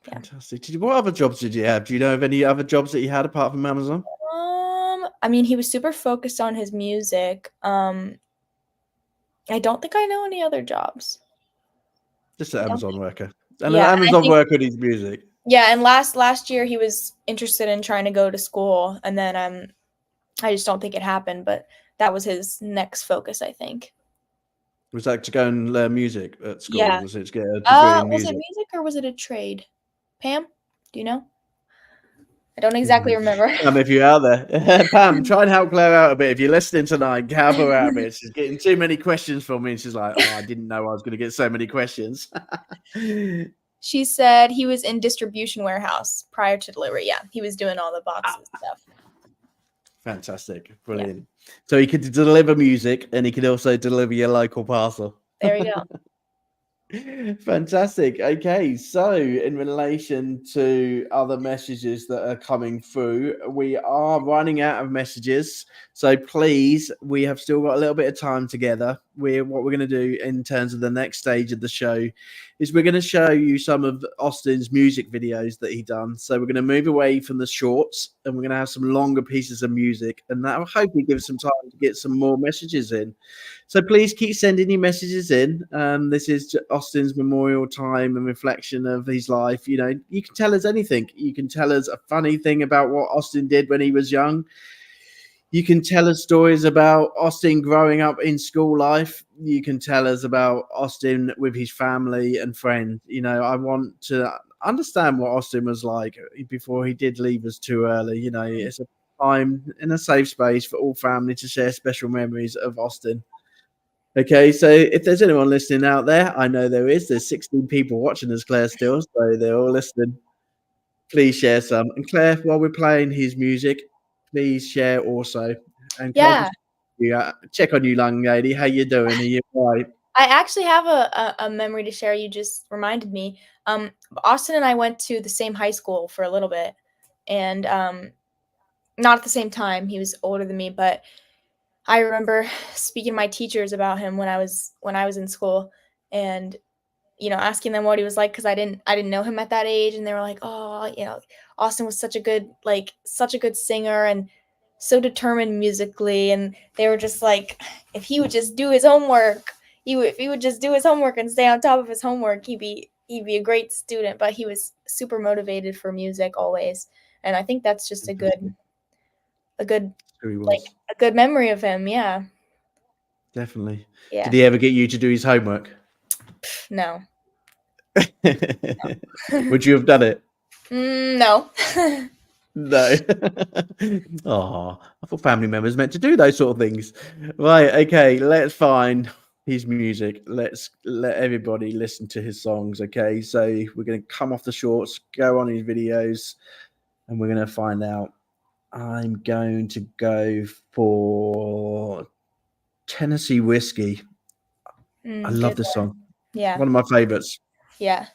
Yeah. Fantastic. What other jobs did you have? Do you know of any other jobs that you had apart from Amazon? I mean, he was super focused on his music. I don't think I know any other jobs. Just an Amazon worker. And an Amazon worker needs music. Yeah, and last year he was interested in trying to go to school, and then I just don't think it happened, but that was his next focus, I think. Was that to go and learn music at school? Yeah. Was it to get a degree in music? Was it music or was it a trade? Pam, do you know? I don't exactly remember. Pam, if you're out there. Pam, try and help Claire out a bit. If you're listening tonight, help her out a bit. She's getting too many questions from me. And she's like, I didn't know I was going to get so many questions. She said he was in distribution warehouse prior to delivery. Yeah, he was doing all the boxes and stuff. Fantastic. Brilliant. Yeah. So he could deliver music and he could also deliver your local parcel. There we go. Fantastic. Okay, so in relation to other messages that are coming through, we are running out of messages. So please, we have still got a little bit of time together. What we're going to do in terms of the next stage of the show is we're going to show you some of Austin's music videos that he done. So we're going to move away from the shorts and we're going to have some longer pieces of music, and that will hopefully give some time to get some more messages in. So please keep sending your messages in. This is Austin's memorial time and reflection of his life. You know, you can tell us anything. You can tell us a funny thing about what Austin did when he was young. You can tell us stories about Austin growing up in school life. You can tell us about Austin with his family and friends. You know, I want to understand what Austin was like before he did leave us too early. You know, it's a time in a safe space for all family to share special memories of Austin. Okay, so if there's anyone listening out there, I know there is. There's 16 people watching us, Claire, still, so they're all listening. Please share some. And Claire, while we're playing his music, please share also. And yeah. Check on you, young lady. How you doing? Are you all right? I actually have a memory to share. You just reminded me. Austin and I went to the same high school for a little bit, and not at the same time. He was older than me, but I remember speaking to my teachers about him when I was in school, and asking them what he was like because I didn't know him at that age, and they were like, "Oh, Austin was such a good singer and so determined musically," and they were just like, if he would just do his homework, if he would just do his homework and stay on top of his homework, he'd be a great student. But he was super motivated for music always, and I think that's just a good Sure he was. a good memory of him. Yeah. Definitely. Yeah. Did he ever get you to do his homework? No. Would you have done it? No. No. Oh, I thought family members meant to do those sort of things. Right. Okay. Let's find his music. Let's let everybody listen to his songs. Okay. So we're going to come off the shorts, go on his videos, and we're going to find out. I'm going to go for Tennessee Whiskey. I love this song. Yeah. One of my favorites. Yeah.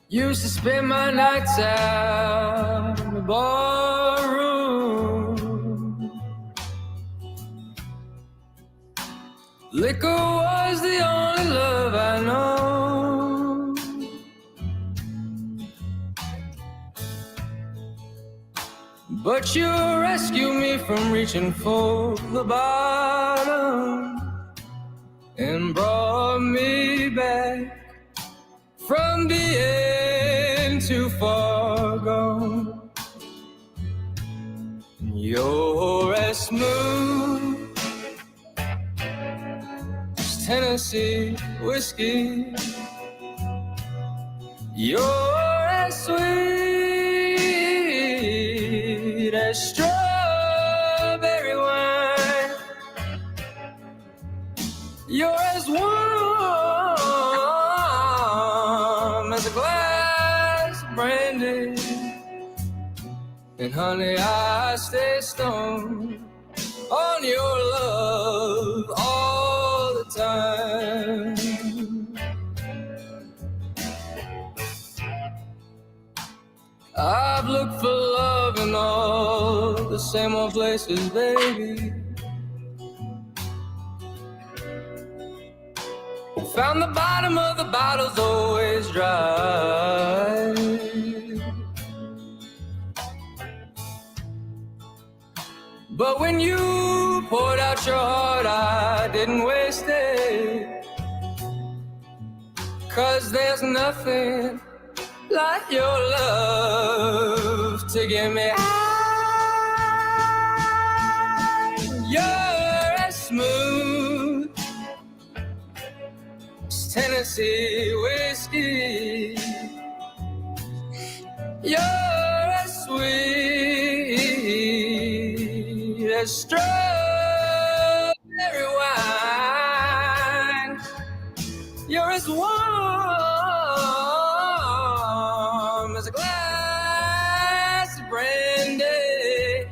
Used to spend my nights out in the barroom. Liquor was the only love I know. But you rescued me from reaching for the bottom and brought me back from being too far gone. You're as smooth as Tennessee whiskey. You're as sweet as strawberry wine. You're as warm as a glass of brandy. And honey, I stay stoned on your love all the time. I've looked for love in all the same old places, baby. Found the bottom of the bottle's always dry. But when you poured out your heart, I didn't waste it. 'Cause there's nothing like your love to get me high. You're as smooth as Tennessee whiskey. You're as sweet as strawberry wine. You're as warm as a glass of brandy.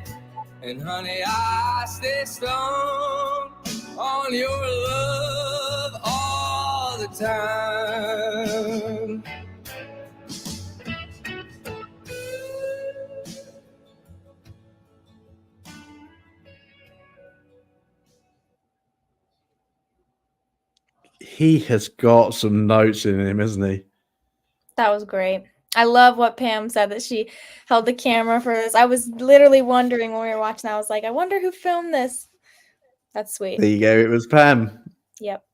And honey, I stay strong on your love all the time. He has got some notes in him, isn't he? That was great. I love what Pam said, that she held the camera for this. I was literally wondering when we were watching, I was like, I wonder who filmed this. That's sweet. There you go. It was Pam. Yep.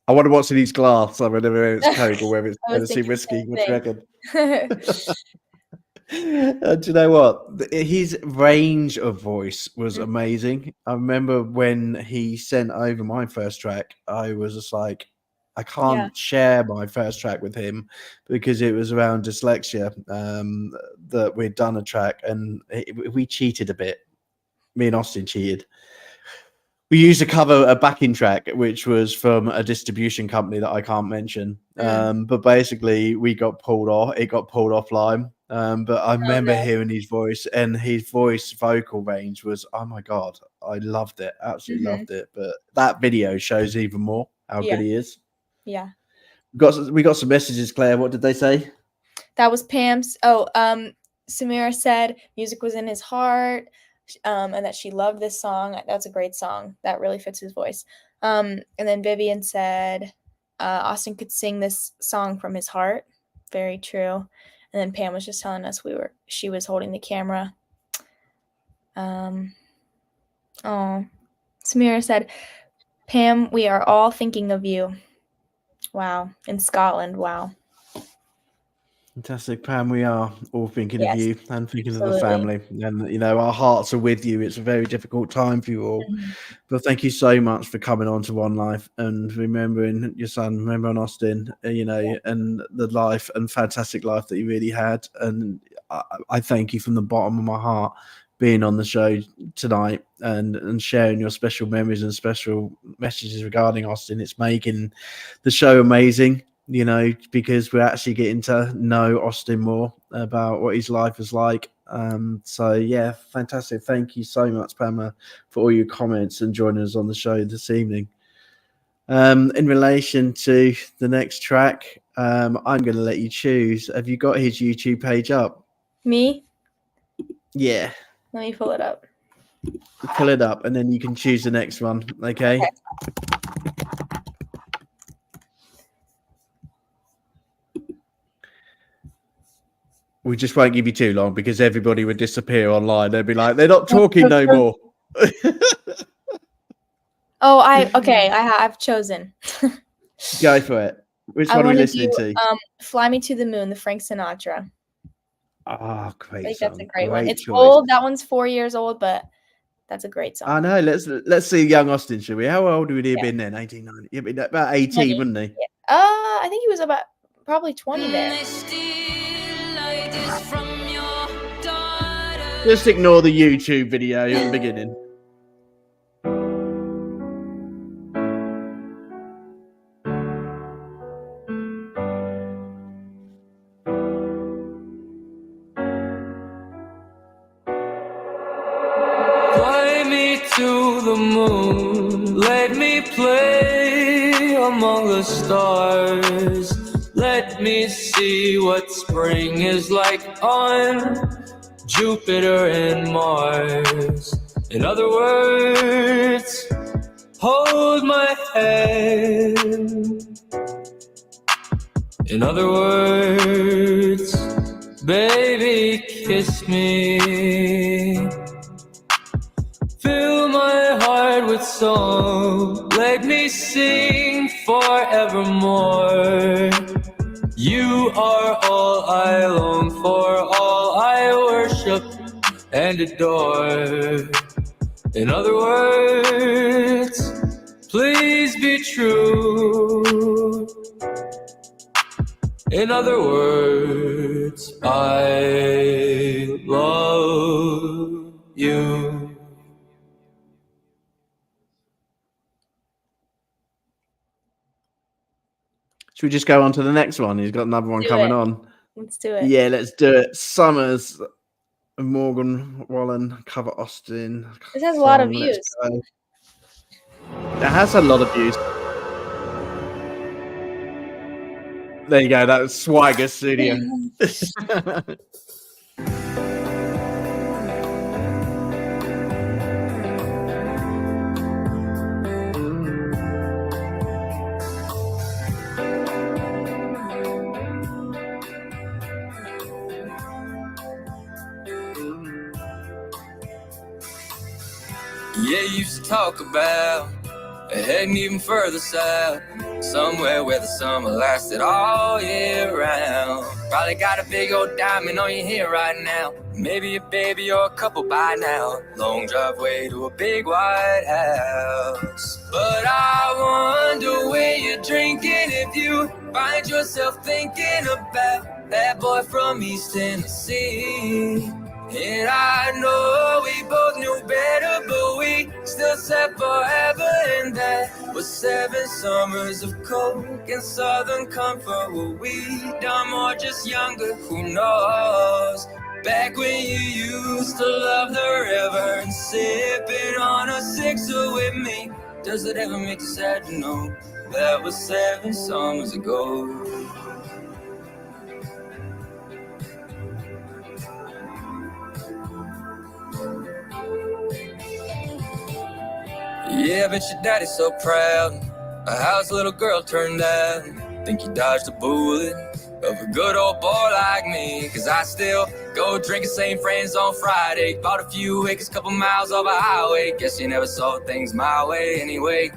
I wonder what's in each glass. I don't know whether it's Coke or whether it's I was Tennessee thinking the whiskey. same What do you thing. reckon? Do you know what? His range of voice was amazing. I remember when he sent over my first track, I was just like, I can't share my first track with him because it was around dyslexia, that we'd done a track and we cheated a bit. me and Austin cheated. We used to cover a backing track, which was from a distribution company that I can't mention. But basically, we got pulled off. It got pulled offline. But I remember hearing his voice, and his voice vocal range was, oh my God, I loved it. Absolutely loved it. But that video shows even more how good he is. Yeah. We got some messages, Claire. What did they say? That was Pam's. Samira said music was in his heart. And that she loved this song. That's a great song. That really fits his voice. And then Vivian said Austin could sing this song from his heart. Very true. And then Pam was just telling us she was holding the camera. Samira said, Pam, we are all thinking of you. Wow. In Scotland. Wow. Fantastic, Pam. We are all thinking of you and thinking of the family. And, our hearts are with you. It's a very difficult time for you all. But thank you so much for coming on to One Life and remembering your son, remembering Austin, and the life and fantastic life that he really had. And I thank you from the bottom of my heart being on the show tonight and sharing your special memories and special messages regarding Austin. It's making the show amazing. Because we're actually getting to know Austin more about what his life is like. Fantastic. Thank you so much, Pamela, for all your comments and joining us on the show this evening. In relation to the next track, I'm going to let you choose. Have you got his YouTube page up? Me? Yeah. Let me pull it up. Pull it up, and then you can choose the next one, okay? We just won't give you too long because everybody would disappear online. They'd be like, they're not talking no more. I've chosen. Go for it. Which one are we listening to? Fly Me to the Moon, the Frank Sinatra. Oh, great. I think song. that's a great one. It's choice. old. That one's 4 years old, but that's a great song. I know. Let's see young Austin, shall we? How old would he have been then? 18, 19? He'd be about 18, 20. wouldn't he? Yeah. I think he was about probably 20 there. Just ignore the YouTube video at the beginning. Fly me to the moon, let me play among the stars. Let me see what spring is like on Jupiter and Mars. In other words, hold my hand. In other words, baby, kiss me. Fill my heart with song, let me sing forevermore. You are all I long for, all I worship and adore. In other words, please be true. In other words, I love you. Should we just go on to the next one? He's got another one coming on. Let's do it. Yeah, let's do it. Summers, Morgan Wallen, cover Austin. This has a lot of views. It has a lot of views. There you go. That's Swiger Studio. Yeah, you used to talk about heading even further south, somewhere where the summer lasted all year round. Probably got a big old diamond on your hair right now, maybe a baby or a couple by now. Long driveway to a big white house. But I wonder where you're drinking if you find yourself thinking about that boy from East Tennessee. And I know we both knew better, but we still said forever. And that was 7 summers of coke and southern comfort. Were we dumb or just younger? Who knows? Back when you used to love the river and sipping on a sixer with me. Does it ever make you sad to know that was 7 summers ago? Yeah, but your daddy's so proud of how his little girl turned out. Think he dodged a bullet of a good old boy like me. Cause I still go drinking same friends on Friday. Bought a few acres, couple miles off a highway. Guess you never saw things my way anyway.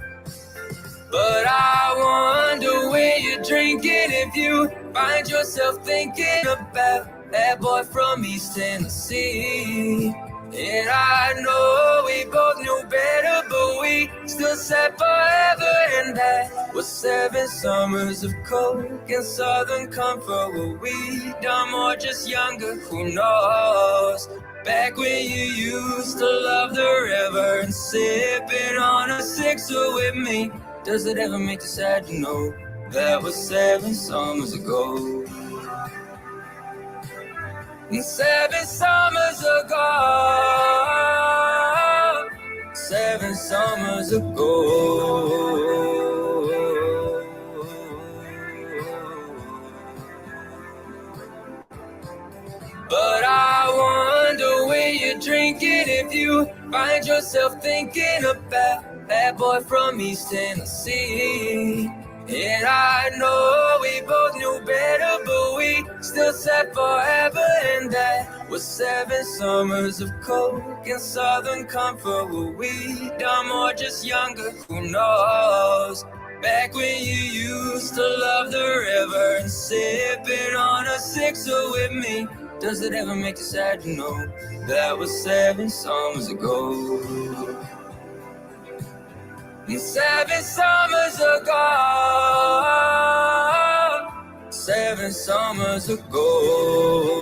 But I wonder when you're drinking if you find yourself thinking about that boy from East Tennessee. And I know we both knew better, but we still said forever. And that was 7 summers of coke and southern comfort. Were we dumb or just younger? Who knows? Back when you used to love the river and sipping on a sixer with me. Does it ever make you sad to know that was 7 summers ago? 7 summers ago, 7 summers ago. But I wonder when you're drinking if you find yourself thinking about that boy from East Tennessee. And I know we both knew better, but we still said forever. And that was 7 summers of coke and southern comfort. Were we dumb or just younger? Who knows? Back when you used to love the river and sipping on a sixer with me. Does it ever make you sad to know that was 7 summers ago? 7 summers ago, 7 summers ago.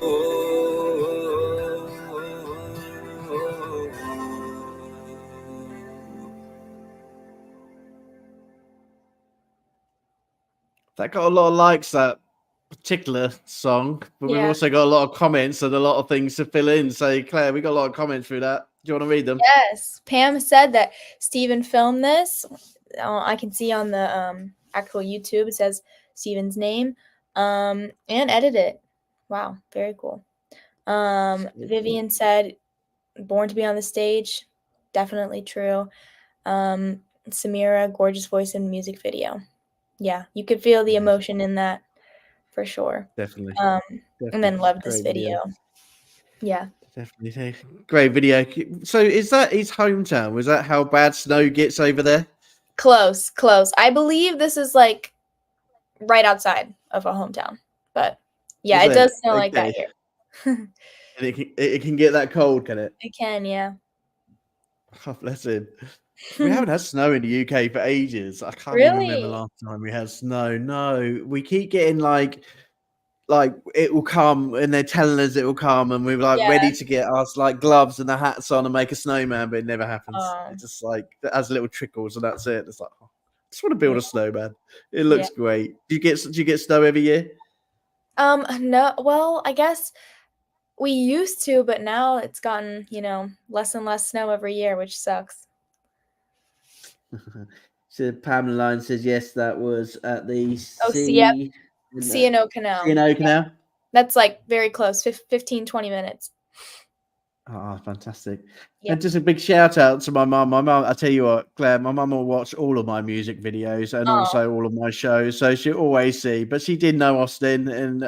That got a lot of likes, that particular song, but we've Yeah. also got a lot of comments and a lot of things to fill in. So, Claire, we got a lot of comments through that. Do you want to read them? Yes, Pam said that Stephen filmed this. I can see on the actual YouTube it says Stephen's name and edited it. Wow, very cool. Vivian said born to be on the stage, definitely true. Samira, gorgeous voice and music video. Yeah, you could feel the emotion in that for sure. Definitely. And then loved this Great video. Yeah. Definitely. Great video. So is that his hometown? Was that how bad snow gets over there? Close. I believe this is like right outside of a hometown. But yeah, Is it does it? smell like that Okay. here. And it can get that cold, can it? It can, yeah. Oh, bless him. We haven't had snow in the UK for ages. I can't even remember Really? the last time we had snow. No, we keep getting like it will come and they're telling us it will come and we're like ready to get us like gloves and the hats on and make a snowman, but it never happens. It's just like it has little trickles and that's it. It's like, oh, I just want to build a snowman. It looks great. Do you get snow every year? No, well, I guess we used to, but now it's gotten, less and less snow every year, which sucks. So Pam Line says yes, that was at the C&O Canal. C&O Canal. That's like very close, 15, 20 minutes. Oh, fantastic. Yeah. And just a big shout out to my mum. My mum, I tell you what, Claire, my mum will watch all of my music videos and also all of my shows. So she'll always see, but she did know Austin and,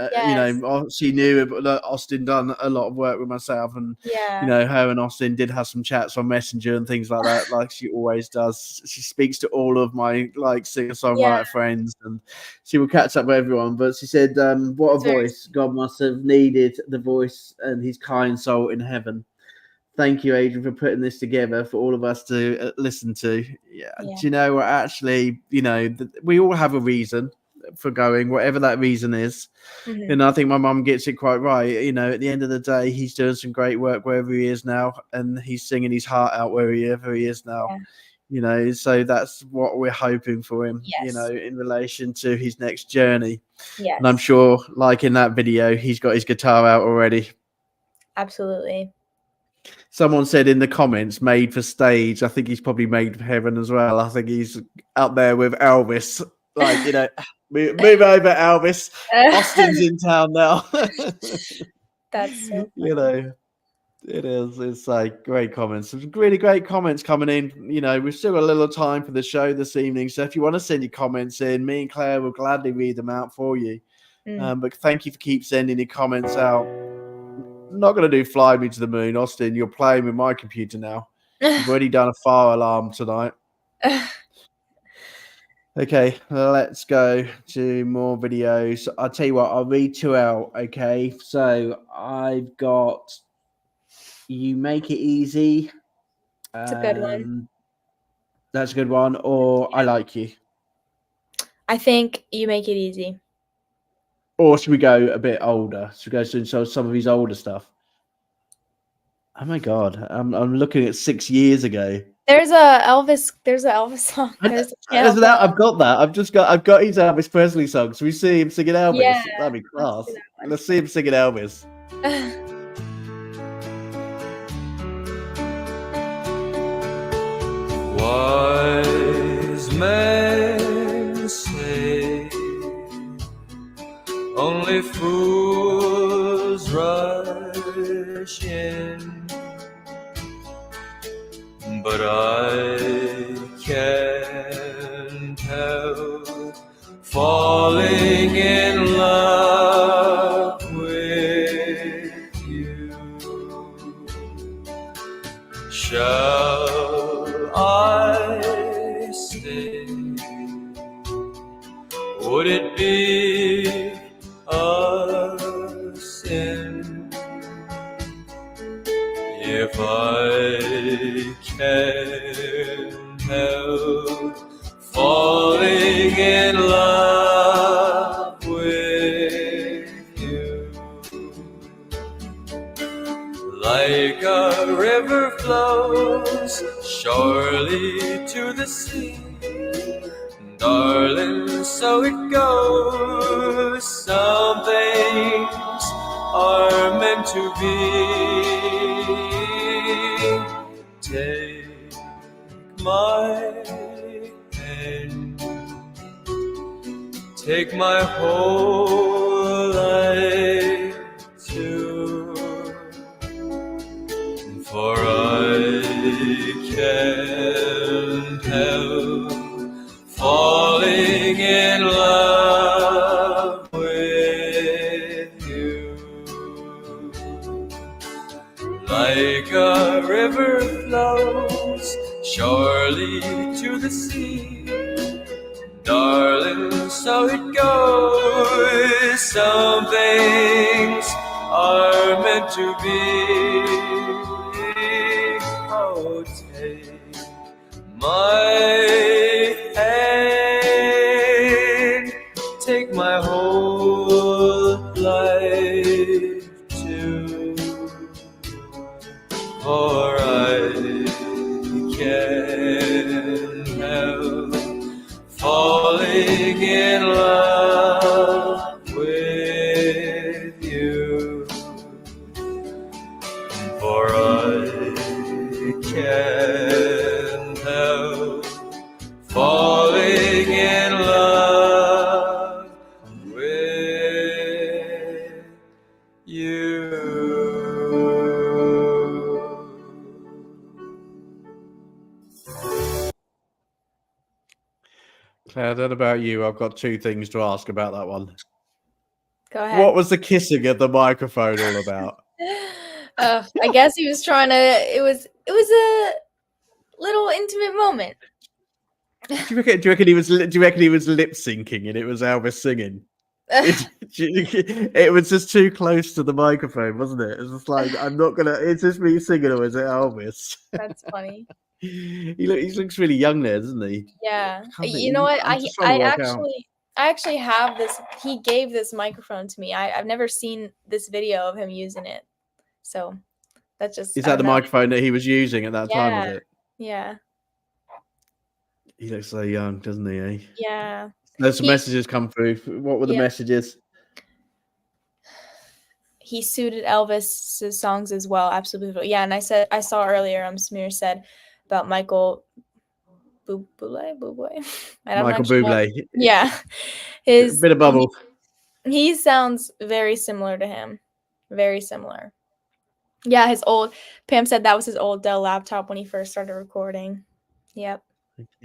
she knew that Austin done a lot of work with myself and, her and Austin did have some chats on Messenger and things like that. Like she always does. She speaks to all of my like singer-songwriter friends and she will catch up with everyone. But she said, what a voice. God must have needed the voice and his kind soul in heaven. Thank you, Adrian, for putting this together for all of us to listen to. Yeah. Do you know what? Actually, we all have a reason. for going, whatever that reason is. Mhm. And I think my mum gets it quite right. You know, at the end of the day, he's doing some great work wherever he is now, and he's singing his heart out wherever he is now. Yeah. You know, so that's what we're hoping for him, you Yes. know, in relation to his next journey. Yes. And I'm sure, like in that video, he's got his guitar out already. Absolutely. Someone said in the comments, made for stage. I think he's probably made for heaven as well. I think he's up there with Elvis. Like, you know, move over, Elvis. Austin's in town now. That's so You know, it is. It's like great comments. Some really great comments coming in. You know, we've still got a little time for the show this evening. So if you want to send your comments in, me and Claire will gladly read them out for you. But thank you for keep sending your comments out. I'm not going to do Fly Me to the Moon, Austin. You're playing with my computer now. You've already done a fire alarm tonight. Okay, let's go to more videos. I'll tell you what, I'll read 2 out. Okay, so I've got You Make It Easy. That's a good one. That's a good one. Or I Like You. I think You Make It Easy. Or should we go a bit older? Should we go to some of his older stuff? Oh my God, I'm looking at 6 years ago. There's a Elvis song. I've got that. I've got his Elvis Presley song. So we see him singing Elvis. Yeah, That'd be class. let's do that one. Let's see him singing Elvis. Wise men say only fools rush in, but I can't help falling in love with you. Shall I stay? Would it be a sin if I can't help falling in love with you? Like a river flows surely to the sea, darling, so it goes. Some things are meant to be. Take my hand, take my whole life too, for I can't help falling in love with you. Like a river flows surely to the sea, darling, so it goes. Some things are meant to be. Oh, take my hand, take my whole life too, for I can't help falling in love with you, for I can't help falling in love with you. Claire, then about you, I've got 2 things to ask about that one. Go ahead. What was the kissing of the microphone all about? I guess he was trying to. It was a little intimate moment. Do you reckon he was lip syncing and it was Elvis singing? It was just too close to the microphone, wasn't it? It was just like, I'm not gonna. Is this me singing or is it Elvis? That's funny. He looks really young there, doesn't he? Yeah. Can't think- You know what? I'm just trying to work out. I actually have this. He gave this microphone to me. I've never seen this video of him using it. So that's just. Is I that the don't know. microphone that he was using at that time, was Yeah. it? Yeah. He looks so young, doesn't he? Eh? Yeah. There's some messages come through. What were the messages? He suited Elvis's songs as well. Absolutely. Yeah. And I saw earlier, Samir said about Michael Bublé. Michael Bublé. Yeah. Bit of bubble. He sounds very similar to him. Very similar. Yeah, Pam said that was his old Dell laptop when he first started recording. Yep.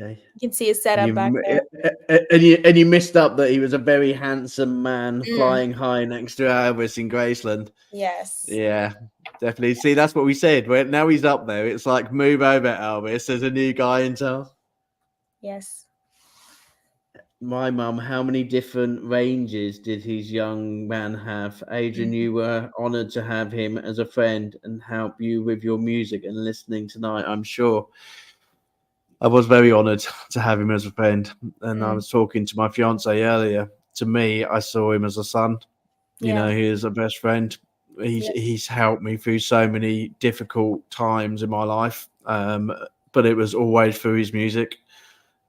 Okay. You can see his setup back there. And you missed up that he was a very handsome man flying high next to Elvis in Graceland. Yes. Yeah, definitely. See, that's what we said. Now he's up there. It's like, move over, Elvis. There's a new guy in town. Yes. My mum, how many different ranges did his young man have? Adrian, you were honoured to have him as a friend and help you with your music and listening tonight, I'm sure. I was very honoured to have him as a friend. And I was talking to my fiance earlier. To me, I saw him as a son. You know, he is a best friend. He's helped me through so many difficult times in my life. But it was always through his music.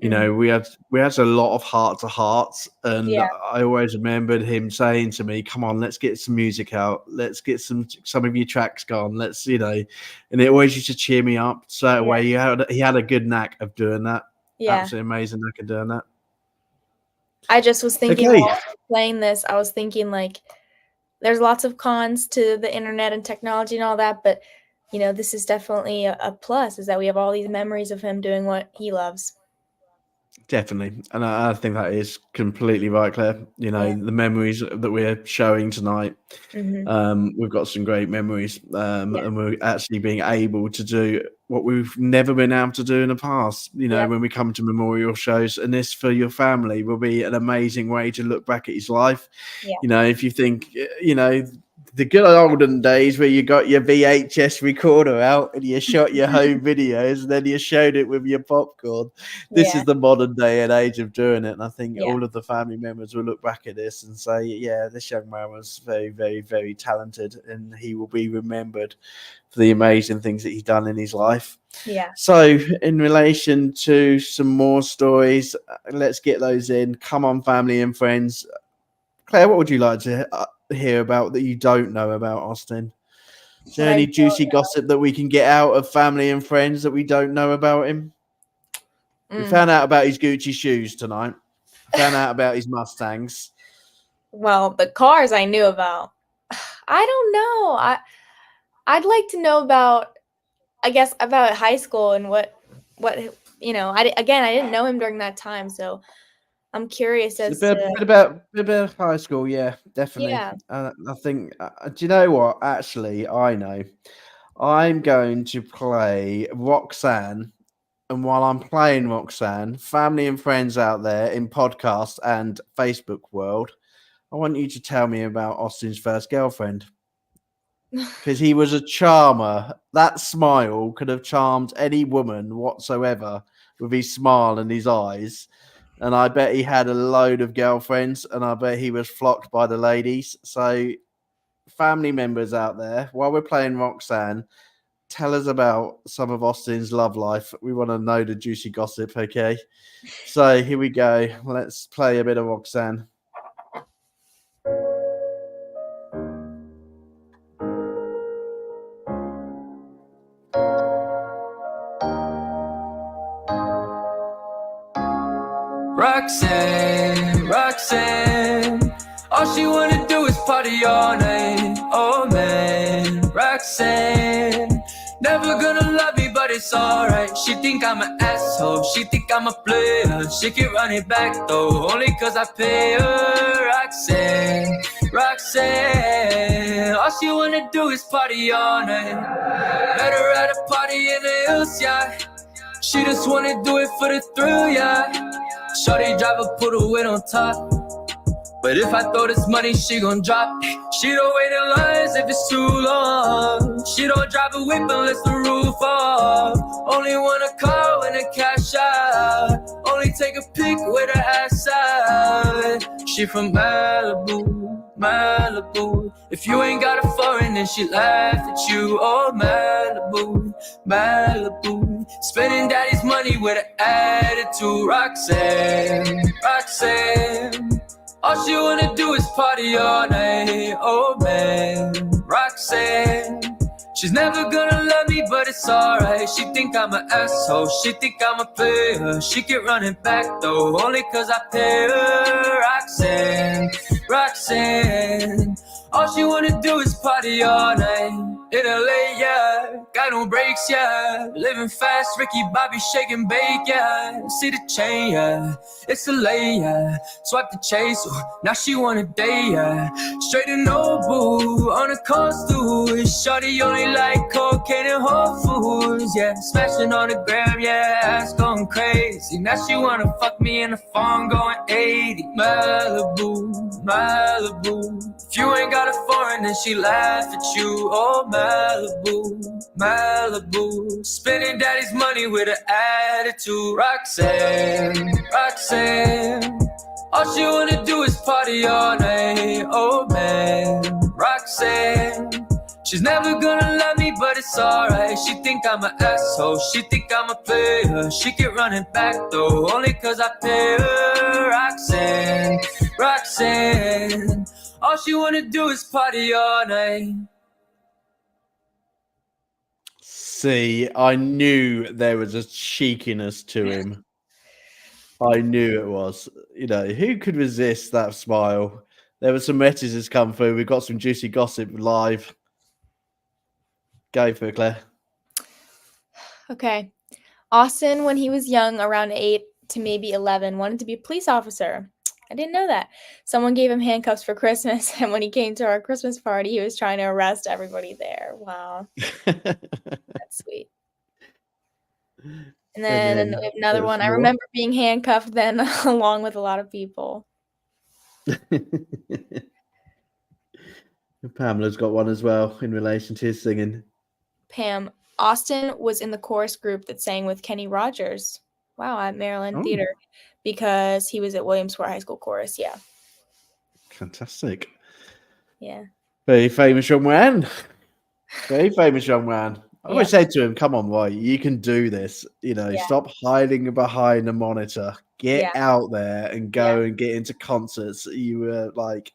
You know, we had a lot of heart to hearts, and I always remembered him saying to me, "Come on, let's get some music out. Let's get some of your tracks gone. Let's, you know," and it always used to cheer me up straight away. He had a good knack of doing that. Yeah, absolutely amazing knack of doing that. I just was thinking while playing this, I was thinking like, there's lots of cons to the internet and technology and all that, but you know, this is definitely a plus, is that we have all these memories of him doing what he loves. Definitely. And I think that is completely right, Claire. You know, the memories that we're showing tonight, we've got some great memories. And we're actually being able to do what we've never been able to do in the past, you know, when we come to memorial shows. And this, for your family, will be an amazing way to look back at his life. Yeah. You know, if you think, you know, the good olden days where you got your VHS recorder out and you shot your home videos and then you showed it with your popcorn. This is the modern day and age of doing it. And I think all of the family members will look back at this and say, yeah, this young man was very, very, very talented, and he will be remembered for the amazing things that he's done in his life. Yeah. So in relation to some more stories, let's get those in. Come on, family and friends. Claire, what would you like to hear about that you don't know about Austin? Is there any juicy gossip that we can get out of family and friends that we don't know about him? We found out about his Gucci shoes tonight. Found out about his Mustangs. Well, the cars I knew about. I don't know. I'd like to know about, I guess, about high school and what you know. I didn't know him during that time, so I'm curious as to a bit about high school. Yeah, definitely. Yeah. I think. Do you know what? Actually, I know. I'm going to play Roxanne, and while I'm playing Roxanne, family and friends out there in podcast and Facebook world, I want you to tell me about Austin's first girlfriend. Because he was a charmer. That smile could have charmed any woman whatsoever with his smile and his eyes. And I bet he had a load of girlfriends, and I bet he was flocked by the ladies. So family members out there, while we're playing Roxanne, tell us about some of Austin's love life. We want to know the juicy gossip, okay? So here we go. Let's play a bit of Roxanne. Roxanne, all she wanna do is party all night. Oh man, Roxanne, never gonna love me, but it's alright. She think I'm an asshole, she think I'm a player. She can run it back though, only cause I pay her. Roxanne, all she wanna do is party all night. Met her at a party in the hills, yeah. She just wanna do it for the thrill, yeah. Shorty drive a put a weight on top. But if I throw this money, she gon' drop. She don't wait in lines if it's too long. She don't drive a whip unless the roof off. Only want a car when the cash out. Only take a pic with her ass out. She from Malibu, Malibu. If you ain't got a foreign, then she laugh at you. Oh, Malibu, Malibu. Spending daddy's money with an attitude. Roxanne, Roxanne. All she wanna do is party all night. Oh man, Roxanne. She's never gonna love me, but it's alright. She think I'm an asshole, she think I'm a player. She keep running back though, only cause I pay her. Roxanne, Roxanne. All she wanna do is party all night. In LA, yeah, got no brakes, yeah. Living fast, Ricky Bobby shaking bake, yeah. See the chain, yeah, it's a lay, yeah. Swipe the chase, ooh, now she want a day, yeah. Straight to Nobu, on the coast, too. Shorty only like cocaine and Whole Foods, yeah. Smashing on the gram, yeah, ass going crazy. Now she wanna fuck me in the phone going 80. Malibu, Malibu. If you ain't got a foreign, then she laugh at you. Oh, Malibu, Malibu. Spending daddy's money with an attitude. Roxanne, Roxanne. All she wanna do is party all night. Oh man, Roxanne. She's never gonna love me, but it's alright. She think I'm an asshole, she think I'm a player. She keep running back though, only cause I pay her. Roxanne, Roxanne. All she wanna do is party all night. See, I knew there was a cheekiness to him. I knew it was. You know, who could resist that smile? There were some messages come through. We've got some juicy gossip live. Go for it, Claire. Okay. Austin, when he was young, around 8 to maybe 11, wanted to be a police officer. I didn't know that. Someone gave him handcuffs for Christmas, and when he came to our Christmas party, he was trying to arrest everybody there. Wow. That's sweet. And then we have another one. I remember being handcuffed then along with a lot of people. Pamela's got one as well in relation to his singing. Pam, Austin was in the chorus group that sang with Kenny Rogers. Wow, at Maryland Theater. Because he was at Williamsport High School chorus, yeah. Fantastic. Yeah. Very famous young man. Very famous young man. I always said to him, come on, White, you can do this. You know, stop hiding behind a monitor. Get out there and go and get into concerts. You were like,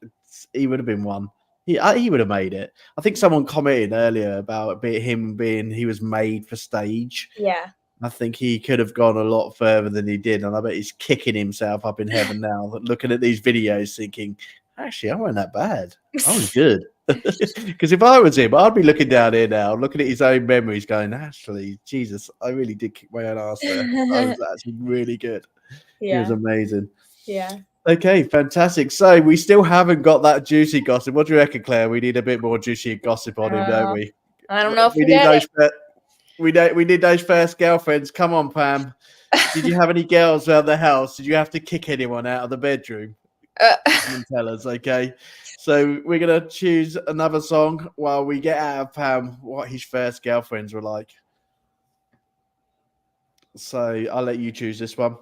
he would have been one. He would have made it. I think someone commented earlier about him being, he was made for stage. Yeah. I think he could have gone a lot further than he did. And I bet he's kicking himself up in heaven now, looking at these videos thinking, actually, I wasn't that bad. I was good. Because if I was him, I'd be looking down here now, looking at his own memories going, actually, Jesus, I really did kick my own ass there. I was actually really good. Yeah. It was amazing. Yeah. Okay, fantastic. So we still haven't got that juicy gossip. What do you reckon, Claire? We need a bit more juicy gossip on him, don't we? I don't know if we need those. We need those first girlfriends. Come on, Pam. Did you have any girls around the house? Did you have to kick anyone out of the bedroom? And tell us, okay? So we're going to choose another song while we get out of Pam what his first girlfriends were like. So I'll let you choose this one.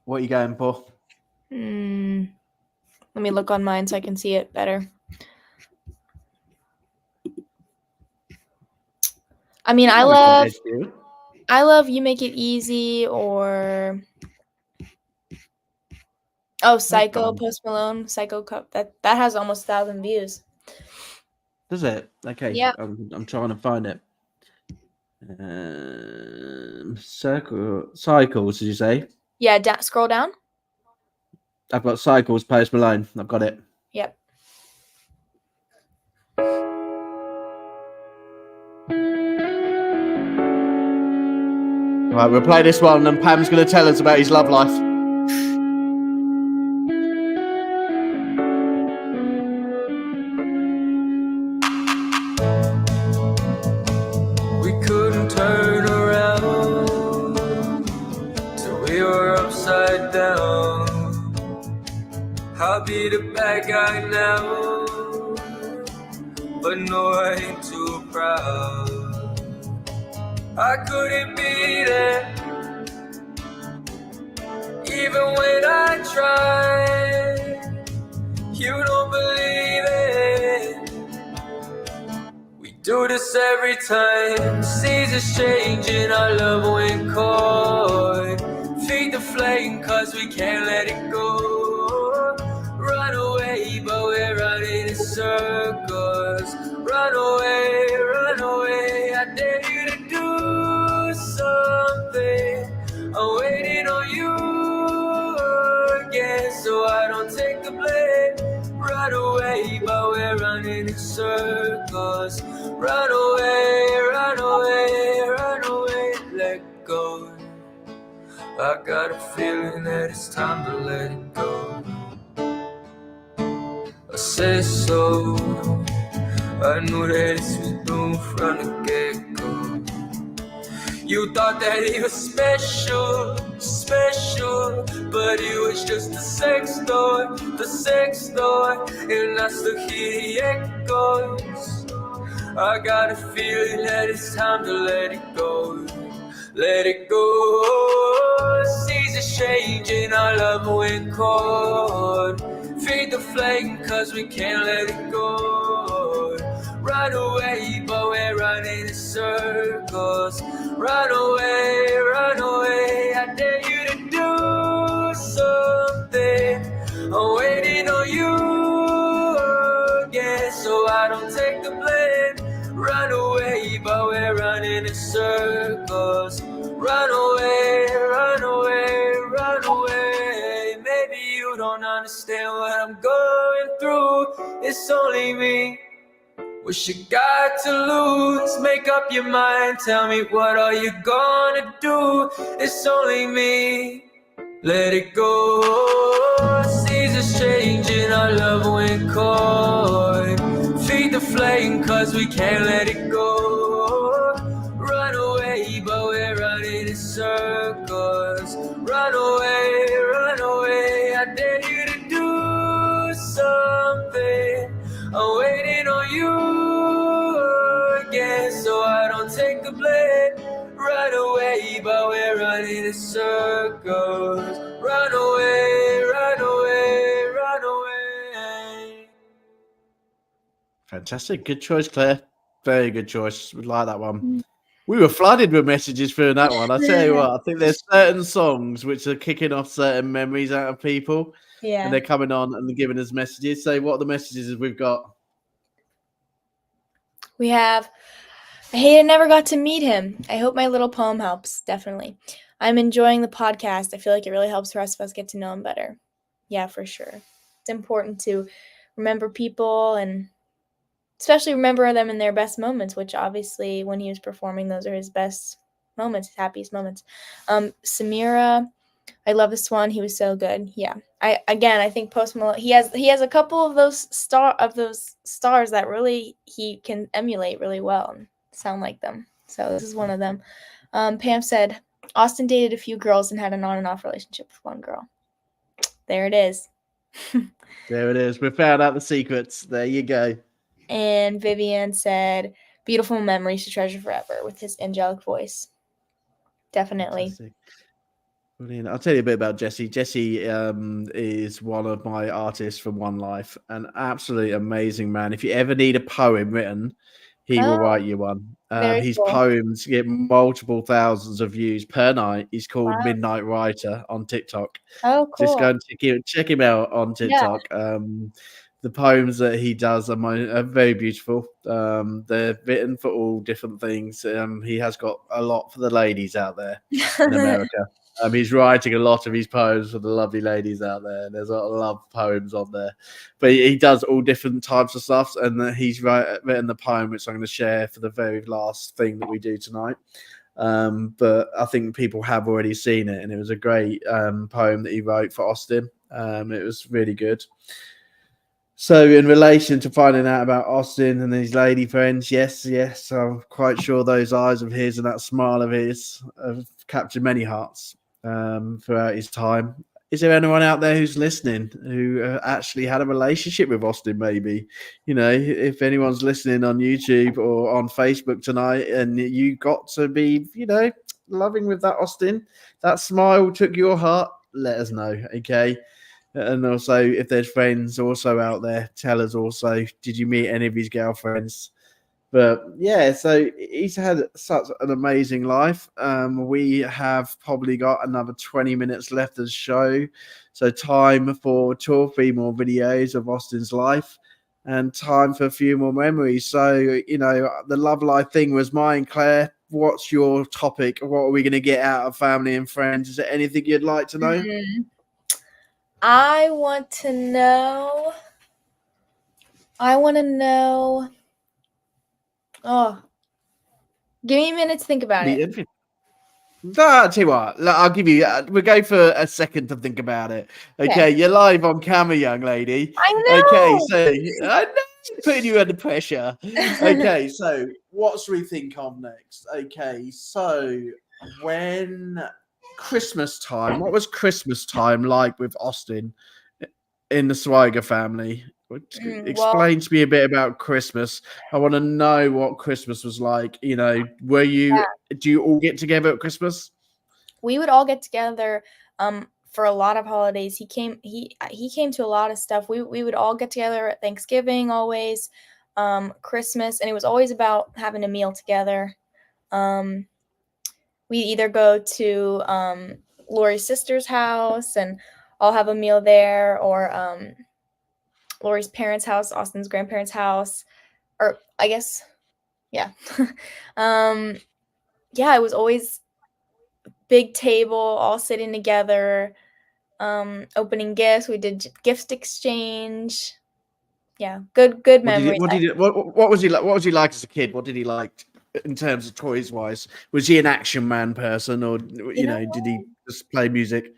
What are you going for? Let me look on mine so I can see it better. I mean, I love You Make It Easy or Psycho, Post Malone, Psycho Cup. That has almost 1,000 views. Does it? Okay. Yeah. I'm trying to find it. Cycles, did you say? Yeah, scroll down. I've got Cycles, Post Malone. I've got it. Yep. Right, we'll play this one and Pam's going to tell us about his love life. We couldn't turn around till we were upside down. I'll be the bad guy now. but no, I ain't too proud. I couldn't be there, even when I tried. You don't believe it. We do this every time. Seasons changing, our love went cold. Feed the flame, cause we can't let it go. Run away, but we're running in circles. Run away, I dare you to do something. I'm waiting on you again, so I don't take the blame. Run away, but we're running in circles. Run away, let go. I got a feeling that it's time to let it go. I said so, I knew that this was doomed from the get-go. You thought that he was special, but he was just a sex toy, and I still hear the echoes. I got a feeling that it's time to let it go. Let it go. Seasons changing, our love went cold. Feed the flame, cause we can't let it go. Run away, but we're running in circles. Run away, I dare you to do something. I'm waiting on you again, so I don't take the blame. Run away, but we're running in circles. Run away. Maybe you don't understand what I'm going through. It's only me. What you got to lose? Make up your mind. Tell me, what are you gonna do? It's only me. Let it go. Seasons changing, our love went cold. Feed the flame, cause we can't let it go. Run away, but we're running in circles. Run away, I dare you to do something. I'm waiting on you again, so I don't take the blame. Run away, but we're running in circles. Run away. Fantastic. Good choice, Claire. Very good choice. We like that one. We were flooded with messages through that one. I tell you what, I think there's certain songs which are kicking off certain memories out of people. Yeah. And they're coming on and giving us messages. So what are the messages we've got? We have, I hate I never got to meet him. I hope my little poem helps. Definitely. I'm enjoying the podcast. I feel like it really helps the rest of us get to know him better. Yeah, for sure. It's important to remember people and especially remember them in their best moments, which obviously when he was performing, those are his best moments, his happiest moments. Samira, I love this one. He was so good. Yeah. I think Post Malone, he has a couple of those stars that really he can emulate really well and sound like them. So this is one of them. Pam said, Austin dated a few girls and had an on and off relationship with one girl. There it is. There it is. We found out the secrets. There you go. And Vivian said, beautiful memories to treasure forever with his angelic voice. Definitely. Fantastic. Brilliant. I'll tell you a bit about Jesse. Jesse is one of my artists from One Life, an absolutely amazing man. If you ever need a poem written, he will write you one. His cool. poems get multiple thousands of views per night. He's called Midnight Writer on TikTok. Oh, cool. Just go and check him out on TikTok. Yeah. The poems that he does are very beautiful. They're written for all different things. He has got a lot for the ladies out there in America. He's writing a lot of his poems for the lovely ladies out there. There's a lot of love poems on there. But he does all different types of stuff. And he's written the poem, which I'm going to share for the very last thing that we do tonight. But I think people have already seen it. And it was a great poem that he wrote for Austin. It was really good. So in relation to finding out about Austin and his lady friends, yes, I'm quite sure those eyes of his and that smile of his have captured many hearts throughout his time. is there anyone out there who's listening who actually had a relationship with Austin? Maybe, if anyone's listening on YouTube or on Facebook tonight, and you got to be, loving with that Austin, that smile took your heart, let us know, okay? And also, if there's friends also out there, tell us also, did you meet any of his girlfriends? But yeah, so he's had such an amazing life. We have probably got another 20 minutes left of the show. So time for 2 or 3 more videos of Austin's life and time for a few more memories. So, the love life thing was mine, Claire. What's your topic? What are we going to get out of family and friends? Is there anything you'd like to know? I want to know. Oh, give me a minute to think about it. I'll tell you what, I'll give you, we'll go for a second to think about it. Okay, you're live on camera, young lady. I know. Okay, so I know putting you under pressure. Okay, so what should we think of next? Okay, so when Christmas time, what was Christmas time like with Austin in the Swiger family? Explain to me a bit about Christmas. I want to know what Christmas was like. Do you all get together at Christmas? We would all get together for a lot of holidays. He came to a lot of stuff. We would all get together at Thanksgiving, always, Christmas, and it was always about having a meal together. We either go to Lori's sister's house and all have a meal there, or Lori's parents' house, Austin's grandparents' house, or I guess, yeah. It was always big table, all sitting together, opening gifts. We did gift exchange. Yeah, good memories. What was he like? What was he like as a kid? What did he like in terms of toys wise? Was he an action man person, or did he just play music?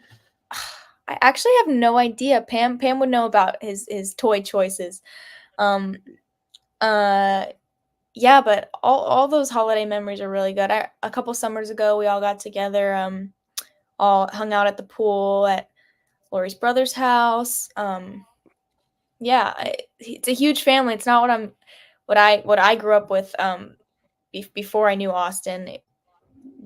I actually have no idea. Pam would know about his toy choices. But all those holiday memories are really good. A couple summers ago, we all got together, all hung out at the pool at Lori's brother's house. It's a huge family. It's not what I grew up with before I knew Austin.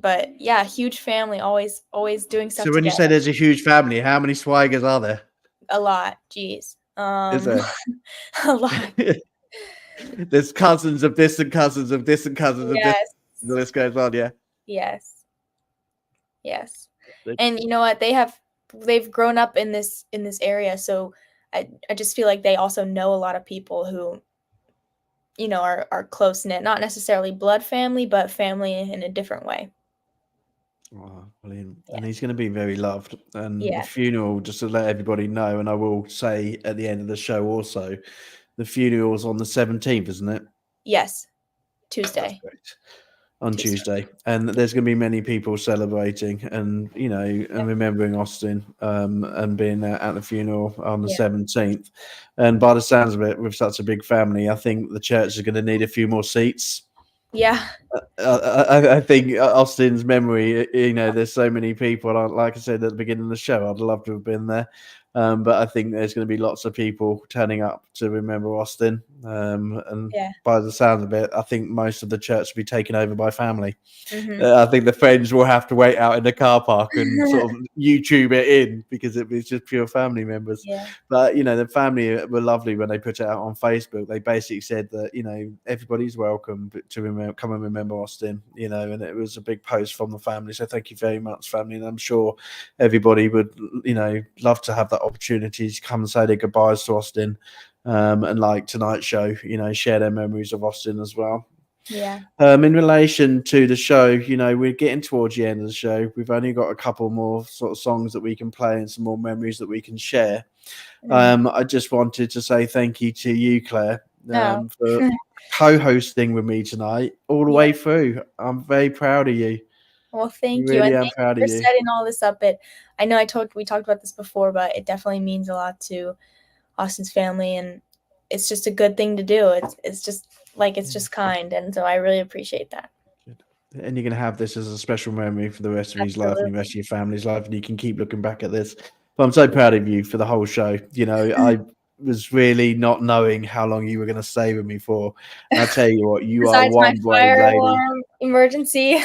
But yeah, huge family, always doing stuff. So when you say there's a huge family, how many Swigers are there? A lot. Jeez. Is there? A lot. There's cousins of this and cousins of this and cousins of this. The list goes on, yeah. Yes. And you know what? They've grown up in this area, so I just feel like they also know a lot of people who, are close knit, not necessarily blood family, but family in a different way. Oh, brilliant. Yeah. And he's going to be very loved. And the funeral, just to let everybody know, and I will say at the end of the show also, the funeral's on the 17th, isn't it? Yes. Tuesday. On Tuesday. And there's going to be many people celebrating and, and remembering Austin and being at the funeral on the 17th. And by the sounds of it, with such a big family, I think the church is going to need a few more seats. Yeah. I think Austin's memory, there's so many people. Like I said at the beginning of the show, I'd love to have been there. But I think there's going to be lots of people turning up to remember Austin. And by the sound of it, I think most of the church will be taken over by family. Mm-hmm. I think the friends will have to wait out in the car park and sort of YouTube it in because it's just pure family members. Yeah. But, the family were lovely when they put it out on Facebook. They basically said that, everybody's welcome to come and remember Austin, and it was a big post from the family. So thank you very much, family. And I'm sure everybody would, love to have that opportunity to come and say their goodbyes to Austin. And like tonight's show, share their memories of Austin as well. Yeah. In relation to the show, we're getting towards the end of the show. We've only got a couple more sort of songs that we can play and some more memories that we can share. I just wanted to say thank you to you, Claire, for co-hosting with me tonight all the way through. I'm very proud of you. Well, thank you. Really, and I'm proud of you for setting all this up. I know we talked about this before, but it definitely means a lot to Austin's family, and it's just a good thing to do. It's just kind, and so I really appreciate that. And you're going to have this as a special memory for the rest of his life and the rest of your family's life, and you can keep looking back at this. But I'm so proud of you for the whole show. You know, I was really not knowing how long you were going to stay with me for. And I tell you what, you are Besides my one brave fire lady. alarm emergency.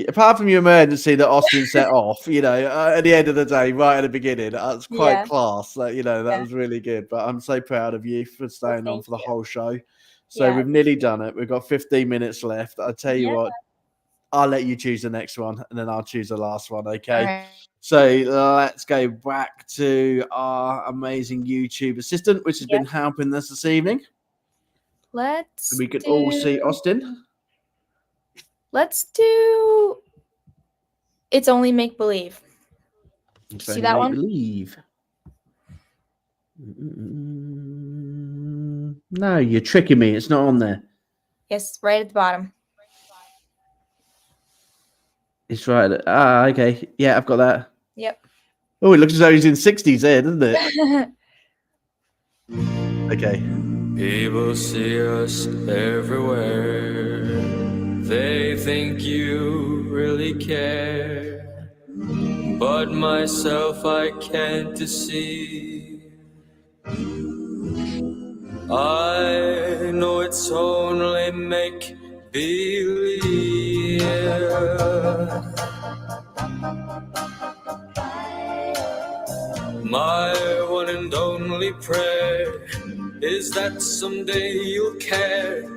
Apart from your emergency that Austin set off, you know, at the end of the day, right at the beginning, that's quite Yeah. class. That, you know, that Yeah. was really good. But I'm so proud of you for staying on thank for the you. whole show. So Yeah. we've nearly done it. We've got 15 minutes left. I tell you Yeah. what, I'll let you choose the next one, and then I'll choose the last one. Okay. All right. So let's go back to our amazing YouTube assistant, which has been helping us this evening. Let's We could all see Austin. Let's do It's Only Make Believe. See that one? Believe. No, you're tricking me. It's not on there. Yes, right at the bottom. It's right. Okay. Yeah, I've got that. Yep. Oh, it looks as though he's in 60s there, doesn't it? Okay. People see us everywhere. They think you really care. But myself I can't deceive. I know it's only make believe. My one and only prayer is that someday you'll care.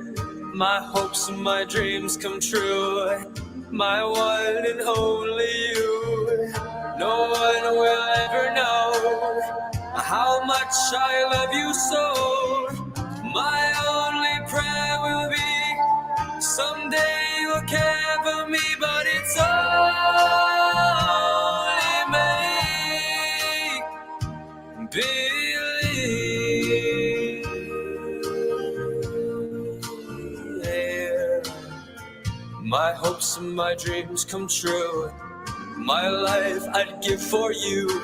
My hopes and my dreams come true. My one and only you. No one will ever know how much I love you so. My only prayer will be someday you'll care for me, but it's only make believe. My hopes and my dreams come true. My life I'd give for you.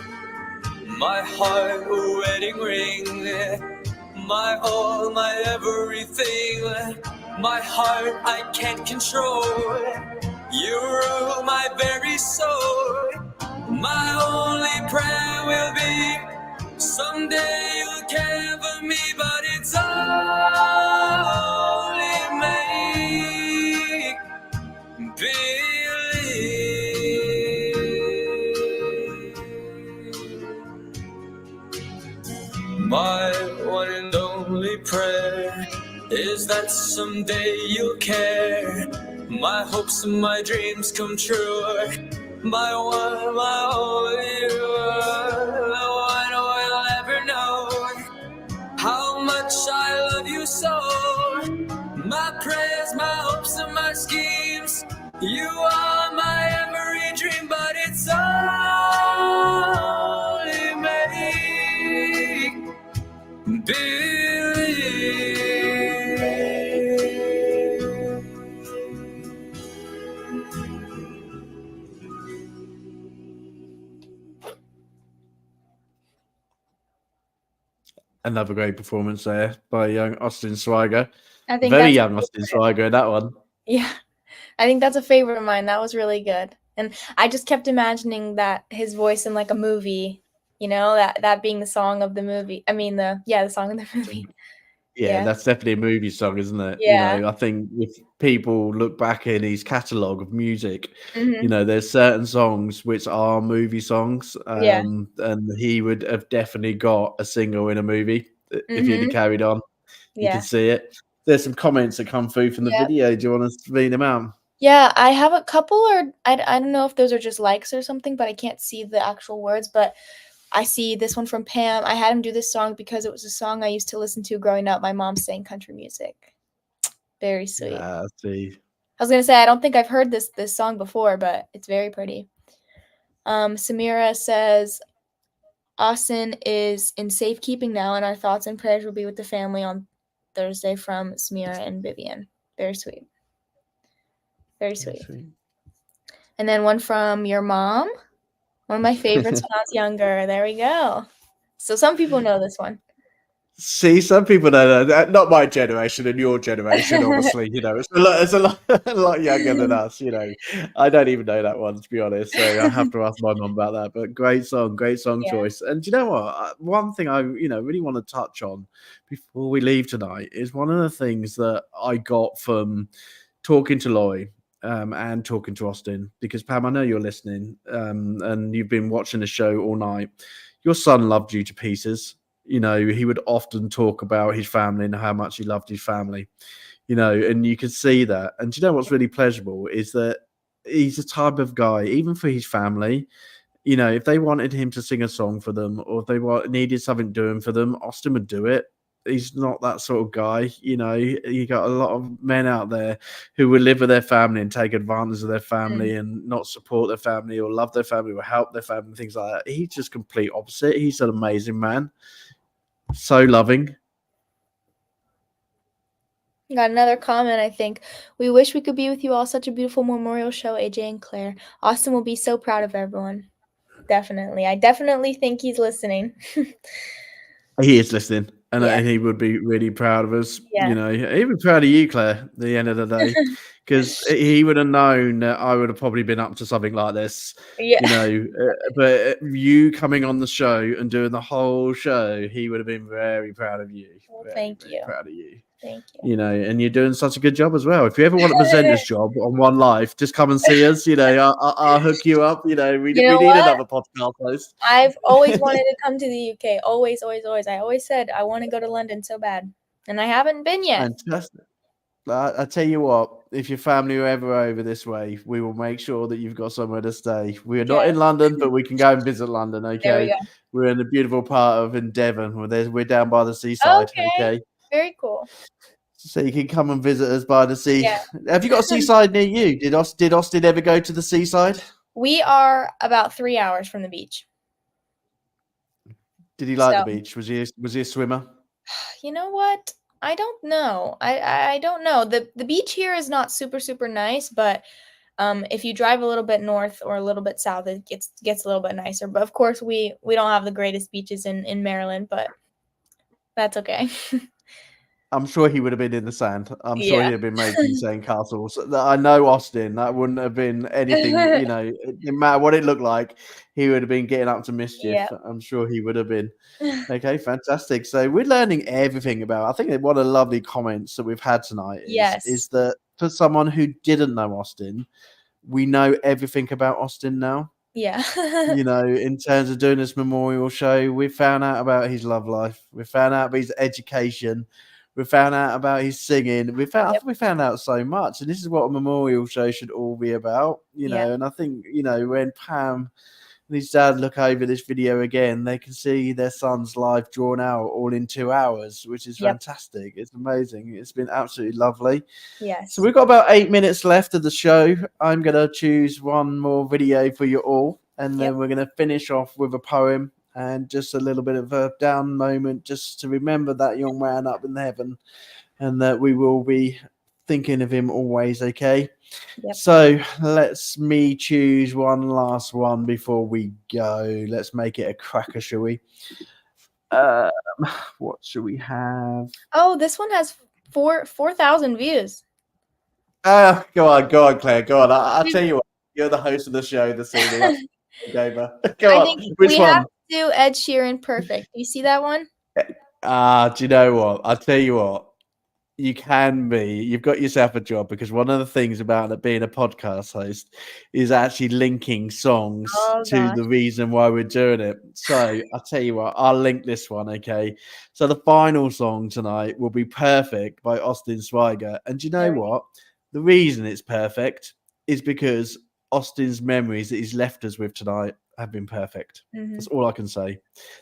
My heart a wedding ring. My all, my everything. My heart I can't control. You rule my very soul. My only prayer will be someday you'll care for me, but it's only make believe. My one and only prayer is that someday you'll care. My hopes and my dreams come true. My one, my only one. No one will ever know how much I love you so. My prayers, my hopes and my schemes. You are my every dream, but it's only make believe. Another great performance there by young Austin Swiger. I think Very that's young Austin Swiger, that one. Yeah. I think that's a favorite of mine. That was really good. And I just kept imagining that his voice in like a movie, you know, that being the song of the movie. I mean the song of the movie. Yeah, that's definitely a movie song, isn't it? Yeah. You know, I think if people look back in his catalogue of music, Mhm. you know, there's certain songs which are movie songs. Yeah. And he would have definitely got a single in a movie if he'd have Mhm. carried on. You Yeah. can see it. There's some comments that come through from the Yep. video. Do you want us to read them out? Yeah, I have a couple, or I don't know if those are just likes or something, but I can't see the actual words. But I see this one from Pam. I had him do this song because it was a song I used to listen to growing up. My mom sang country music. Very sweet. Yeah, I see. I was gonna say I don't think I've heard this song before, but it's very pretty. Samira says Austin is in safekeeping now, and our thoughts and prayers will be with the family on Thursday from Samira and Vivian. Very sweet. Very sweet. And then one from your mom. One of my favorites when I was younger. There we go. So some people know this one. See, some people don't know that. Not my generation and your generation, obviously. It's a lot, a lot younger than us. I don't even know that one, to be honest. So I have to ask my mum about that. But great song Yeah. choice. And do you know what? One thing I, really want to touch on before we leave tonight is one of the things that I got from talking to Loy. And talking to Austin, because Pam, I know you're listening, and you've been watching the show all night. Your son loved you to pieces. He would often talk about his family and how much he loved his family, and you could see that. And do you know what's really pleasurable is that he's the type of guy, even for his family, if they wanted him to sing a song for them or if they needed something doing for them, Austin would do it. He's not that sort of guy. You got a lot of men out there who would live with their family and take advantage of their family and not support their family or love their family or help their family, things like that. He's just complete opposite. He's an amazing man. So loving. Got another comment, I think. We wish we could be with you all. Such a beautiful memorial show, AJ and Claire. Austin will be so proud of everyone. Definitely. I definitely think he's listening. He is listening. And, Yeah. and he would be really proud of us. Yeah. He'd be proud of you, Claire, at the end of the day. Because he would have known that I would have probably been up to something like this. Yeah. But you coming on the show and doing the whole show, he would have been very proud of you. Well, Very, thank very you. proud of you. Thank you. And you're doing such a good job as well. If you ever want to present this job on One Life, just come and see us. I'll hook you up. We need another podcast host. I've always wanted to come to the UK. Always, always, always. I always said I want to go to London so bad, and I haven't been yet. Fantastic. I tell you what, if your family are ever over this way, we will make sure that you've got somewhere to stay. We're not in London, but we can go and visit London. Okay, There we go. We're in the beautiful part of Devon. We're down by the seaside. Okay. Very cool. So you can come and visit us by the sea. Yeah. Have you got a seaside near you? Did Austin ever go to the seaside? We are about 3 hours from the beach. Did he like the beach? Was he a swimmer? You know what? I don't know. I don't know. The beach here is not super, super nice, but if you drive a little bit north or a little bit south, it gets a little bit nicer. But of course, we don't have the greatest beaches in Maryland, but that's okay. I'm sure he would have been in the sand. I'm sure he'd have been making sandcastles. I know Austin. That wouldn't have been anything, no matter what it looked like, he would have been getting up to mischief. Yeah. I'm sure he would have been. Okay, fantastic. So we're learning everything about. I think one of the lovely comments that we've had tonight is that for someone who didn't know Austin, we know everything about Austin now. Yeah. In terms of doing this memorial show, we found out about his love life. We found out about his education. We found out about his singing. We found out so much, and this is what a memorial show should all be about, And I think, when Pam and his dad look over this video again, they can see their son's life drawn out all in 2 hours, which is fantastic. It's amazing. It's been absolutely lovely. Yes. So we've got about 8 minutes left of the show. I'm going to choose one more video for you all, and then we're going to finish off with a poem. And just a little bit of a down moment just to remember that young man up in heaven and that we will be thinking of him always, okay? Yep. So let's choose one last one before we go. Let's make it a cracker, shall we? What should we have? Oh, this one has 4,000 views. Go on, Claire. Go on. I'll tell you what. You're the host of the show this evening. Go on. Which one? Have to do Ed Sheeran Perfect. Do you see that one? Do you know what? I'll tell you what. You've got yourself a job, because one of the things about being a podcast host is actually linking songs to the reason why we're doing it. So I'll tell you what, I'll link this one, okay? So the final song tonight will be Perfect by Austin Swiger. And do you know what? The reason it's perfect is because Austin's memories that he's left us with tonight have been perfect. That's all I can say.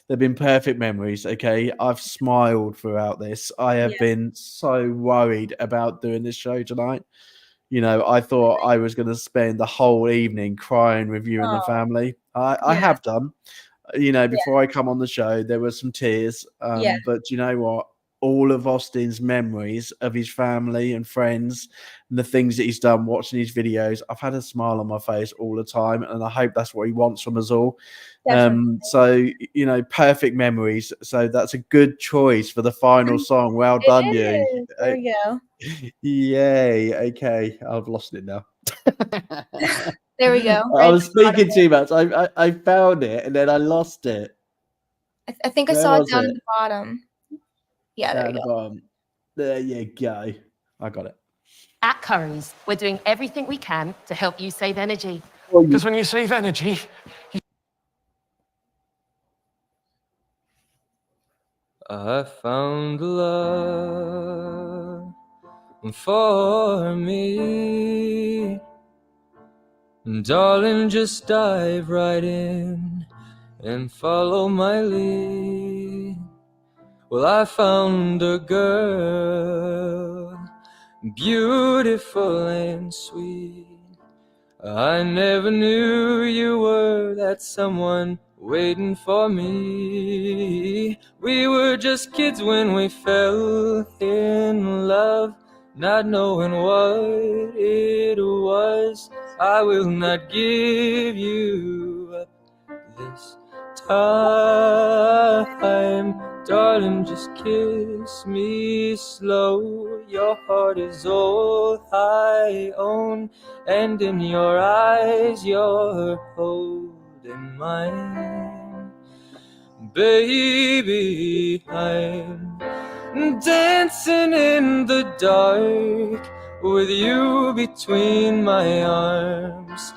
They've been perfect memories, okay? I've smiled throughout this. I have been so worried about doing this show tonight. I thought I was going to spend the whole evening crying with you and the family. I have done. Before I come on the show, there were some tears. But you know what? all of Austin's memories of his family and friends and the things that he's done watching his videos. I've had a smile on my face all the time, and I hope that's what he wants from us all. Definitely. So, perfect memories. So that's a good choice for the final song. Well done, It you. is. There we go. Yay. Okay. I've lost it now. There we go. I was speaking too much. I found it and then I lost it. I think I Where saw it was down it? at the bottom. Yeah, there Down we the go. bottom. There you go. I got it. At Curry's, we're doing everything we can to help you save energy. Because when you save energy, I found love for me. Darling, just dive right in and follow my lead. Well, I found a girl, beautiful and sweet. I never knew you were that someone waiting for me. We were just kids when we fell in love, not knowing what it was. I will not give you up this time. Darling, just kiss me slow. Your heart is all I own, and in your eyes you're holding mine. Baby, I'm dancing in the dark with you between my arms,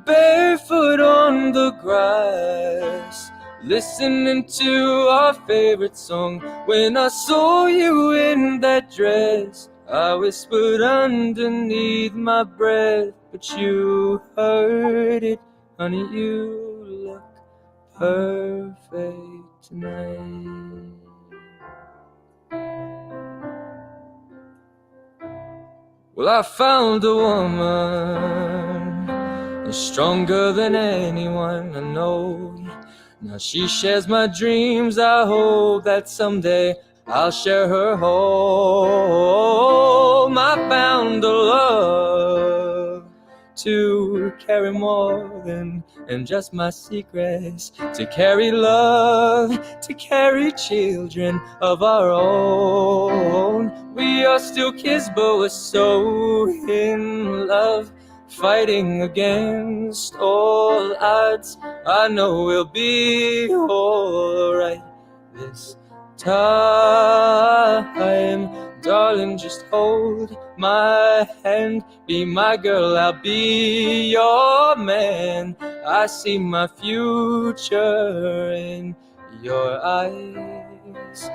barefoot on the grass, listening to our favorite song. When I saw you in that dress, I whispered underneath my breath, but you heard it, honey, you look perfect tonight. Well, I found a woman stronger than anyone I know. Now she shares my dreams. I hope that someday I'll share her home. I found a love to carry more than just my secrets, to carry love, to carry children of our own. We are still kids, but we're so in love, fighting against all odds. I know we'll be alright this time. Darling, just hold my hand, be my girl, I'll be your man. I see my future in your eyes.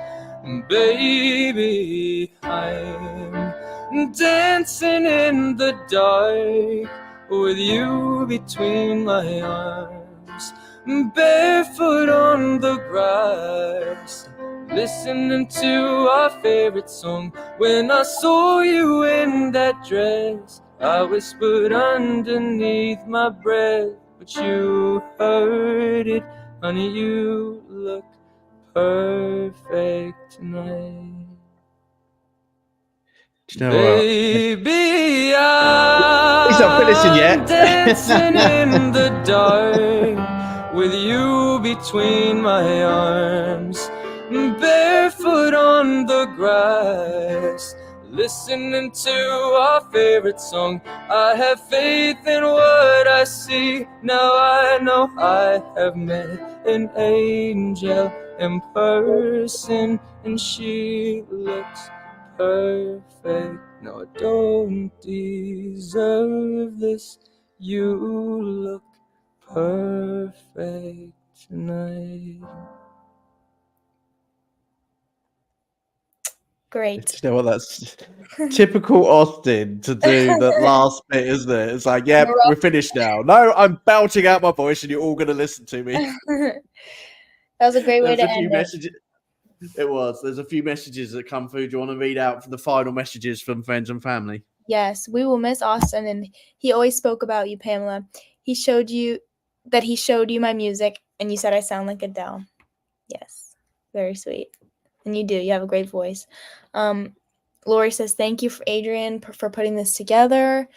Baby, I'm dancing in the dark with you between my arms, barefoot on the grass, listening to our favorite song. When I saw you in that dress, I whispered underneath my breath, but you heard it, honey, you look perfect tonight. Do you know Baby, He's not finishing yet. I'm dancing in the dark with you between my arms, barefoot on the grass, listening to our favorite song. I have faith in what I see. Now I know I have met an angel in person, and she looks perfect. No, I don't deserve this. You look perfect tonight. Great. Do you know what? That's typical Austin to do the last bit, isn't it? It's like, yeah, we're finished now. No, I'm belting out my voice and you're all going to listen to me. That was a great way to end it. It was. There's a few messages that come through. Do you want to read out for the final messages from friends and family? Yes, we will miss Austin, and he always spoke about you, Pamela. He showed you my music, and you said I sound like Adele. Yes, very sweet. And you do. You have a great voice. Lori says, thank you for Adrian for putting this together.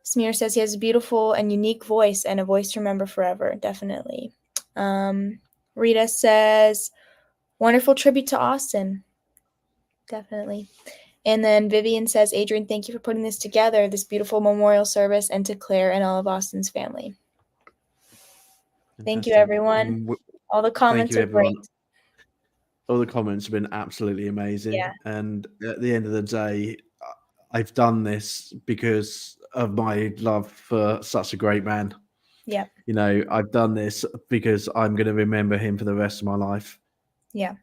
Smear says he has a beautiful and unique voice and a voice to remember forever. Definitely. Rita says, wonderful tribute to Austin. Definitely. And then Vivian says, Adrian, thank you for putting this together, this beautiful memorial service, and to Claire and all of Austin's family. Thank you, everyone. All the comments are great. All the comments have been absolutely amazing. Yeah. And at the end of the day, I've done this because of my love for such a great man. Yeah. You know, I've done this because I'm going to remember him for the rest of my life. Yeah.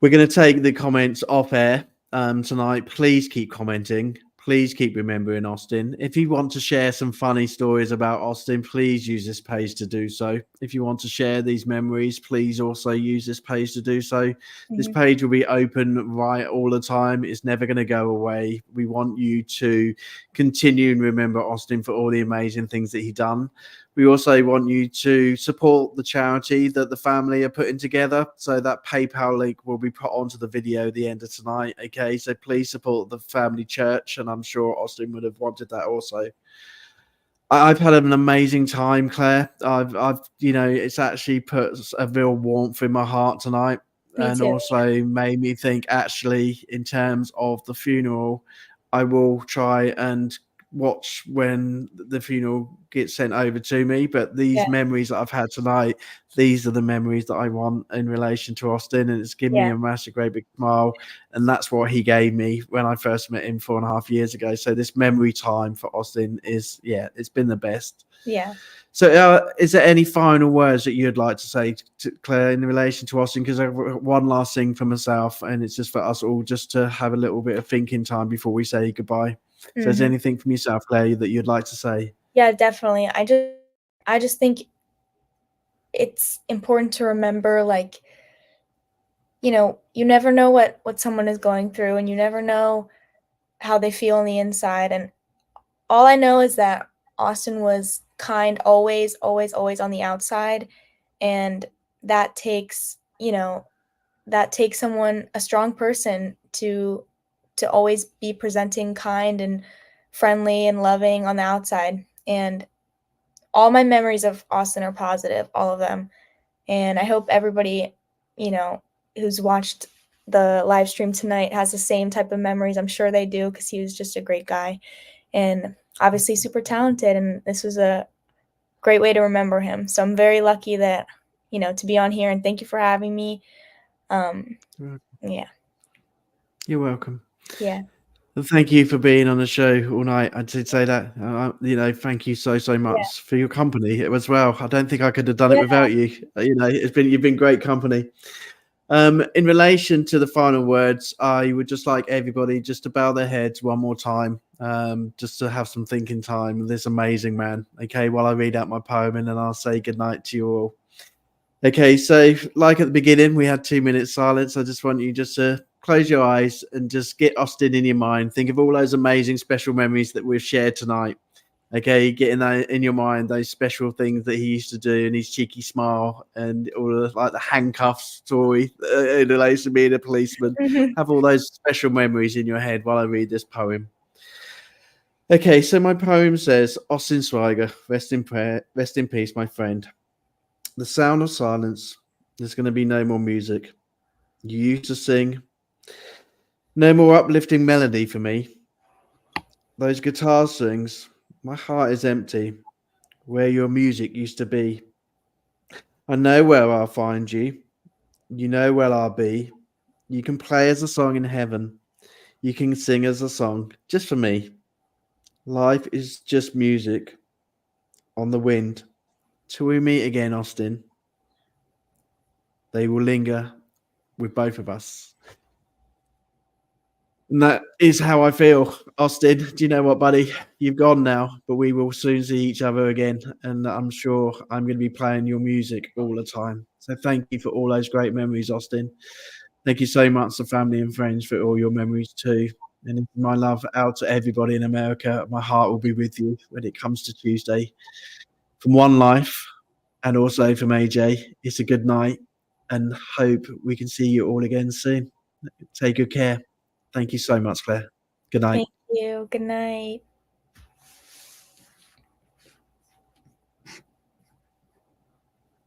We're going to take the comments off air tonight. Please keep commenting. Please keep remembering Austin. If you want to share some funny stories about Austin, please use this page to do so. If you want to share these memories, please also use this page to do so. Mm-hmm. This page will be open right all the time. It's never going to go away. We want you to continue and remember Austin for all the amazing things that he's done. We also want you to support the charity that the family are putting together. So that PayPal link will be put onto the video at the end of tonight. Okay, so please support the family church. And I'm sure Austin would have wanted that also. I've had an amazing time, Claire. I've you know, it's actually put a real warmth in my heart tonight. And also made me think, actually, in terms of the funeral, I will try and watch when the funeral gets sent over to me, but these memories that I've had tonight, these are the memories that I want in relation to Austin, and it's given me a massive great big smile, and that's what he gave me when I first met him 4.5 years ago. So this memory time for Austin is it's been the best. So is there any final words that you'd like to say to Claire in relation to Austin? Because I have one last thing for myself, and it's just for us all just to have a little bit of thinking time before we say goodbye. So is there anything from yourself, Claire, that you'd like to say? Yeah, definitely. I just think it's important to remember, like, you know, you never know what someone is going through, and you never know how they feel on the inside. And all I know is that Austin was kind, always, always, always on the outside. And that takes, someone, a strong person to always be presenting kind and friendly and loving on the outside. And all my memories of Austin are positive, all of them. And I hope everybody, who's watched the live stream tonight has the same type of memories. I'm sure they do, because he was just a great guy and obviously super talented. And this was a great way to remember him. So I'm very lucky that, to be on here, and thank you for having me. Yeah. You're welcome. Yeah. Well, thank you for being on the show all night. I did say that. Thank you so much for your company as well. I don't think I could have done it without you. You've been great company. In relation to the final words, I would just like everybody just to bow their heads one more time, just to have some thinking time with this amazing man. Okay, while I read out my poem, and then I'll say goodnight to you all. Okay, so like at the beginning, we had 2 minutes silence. I just want you just to close your eyes and just get Austin in your mind. Think of all those amazing special memories that we've shared tonight. Okay, getting that in your mind, those special things that he used to do, and his cheeky smile, and all of the handcuffs story in relation to being a policeman. Have all those special memories in your head while I read this poem. Okay, so my poem says, Austin Swiger, rest in peace, my friend. The sound of silence. There's going to be no more music. You used to sing. No more uplifting melody for me. Those guitar strings. My heart is empty. Where your music used to be. I know where I'll find you. You know where I'll be. You can play as a song in heaven. You can sing as a song just for me. Life is just music on the wind. Till we meet again, Austin. They will linger with both of us. And that is how I feel, Austin. Do you know what, buddy? You've gone now, but we will soon see each other again. And I'm sure I'm going to be playing your music all the time. So thank you for all those great memories, Austin. Thank you so much to family and friends for all your memories too. And my love out to everybody in America. My heart will be with you when it comes to Tuesday. From One Life and also from AJ, it's a good night, and hope we can see you all again soon. Take good care. Thank you so much, Claire. Good night. Thank you. Good night.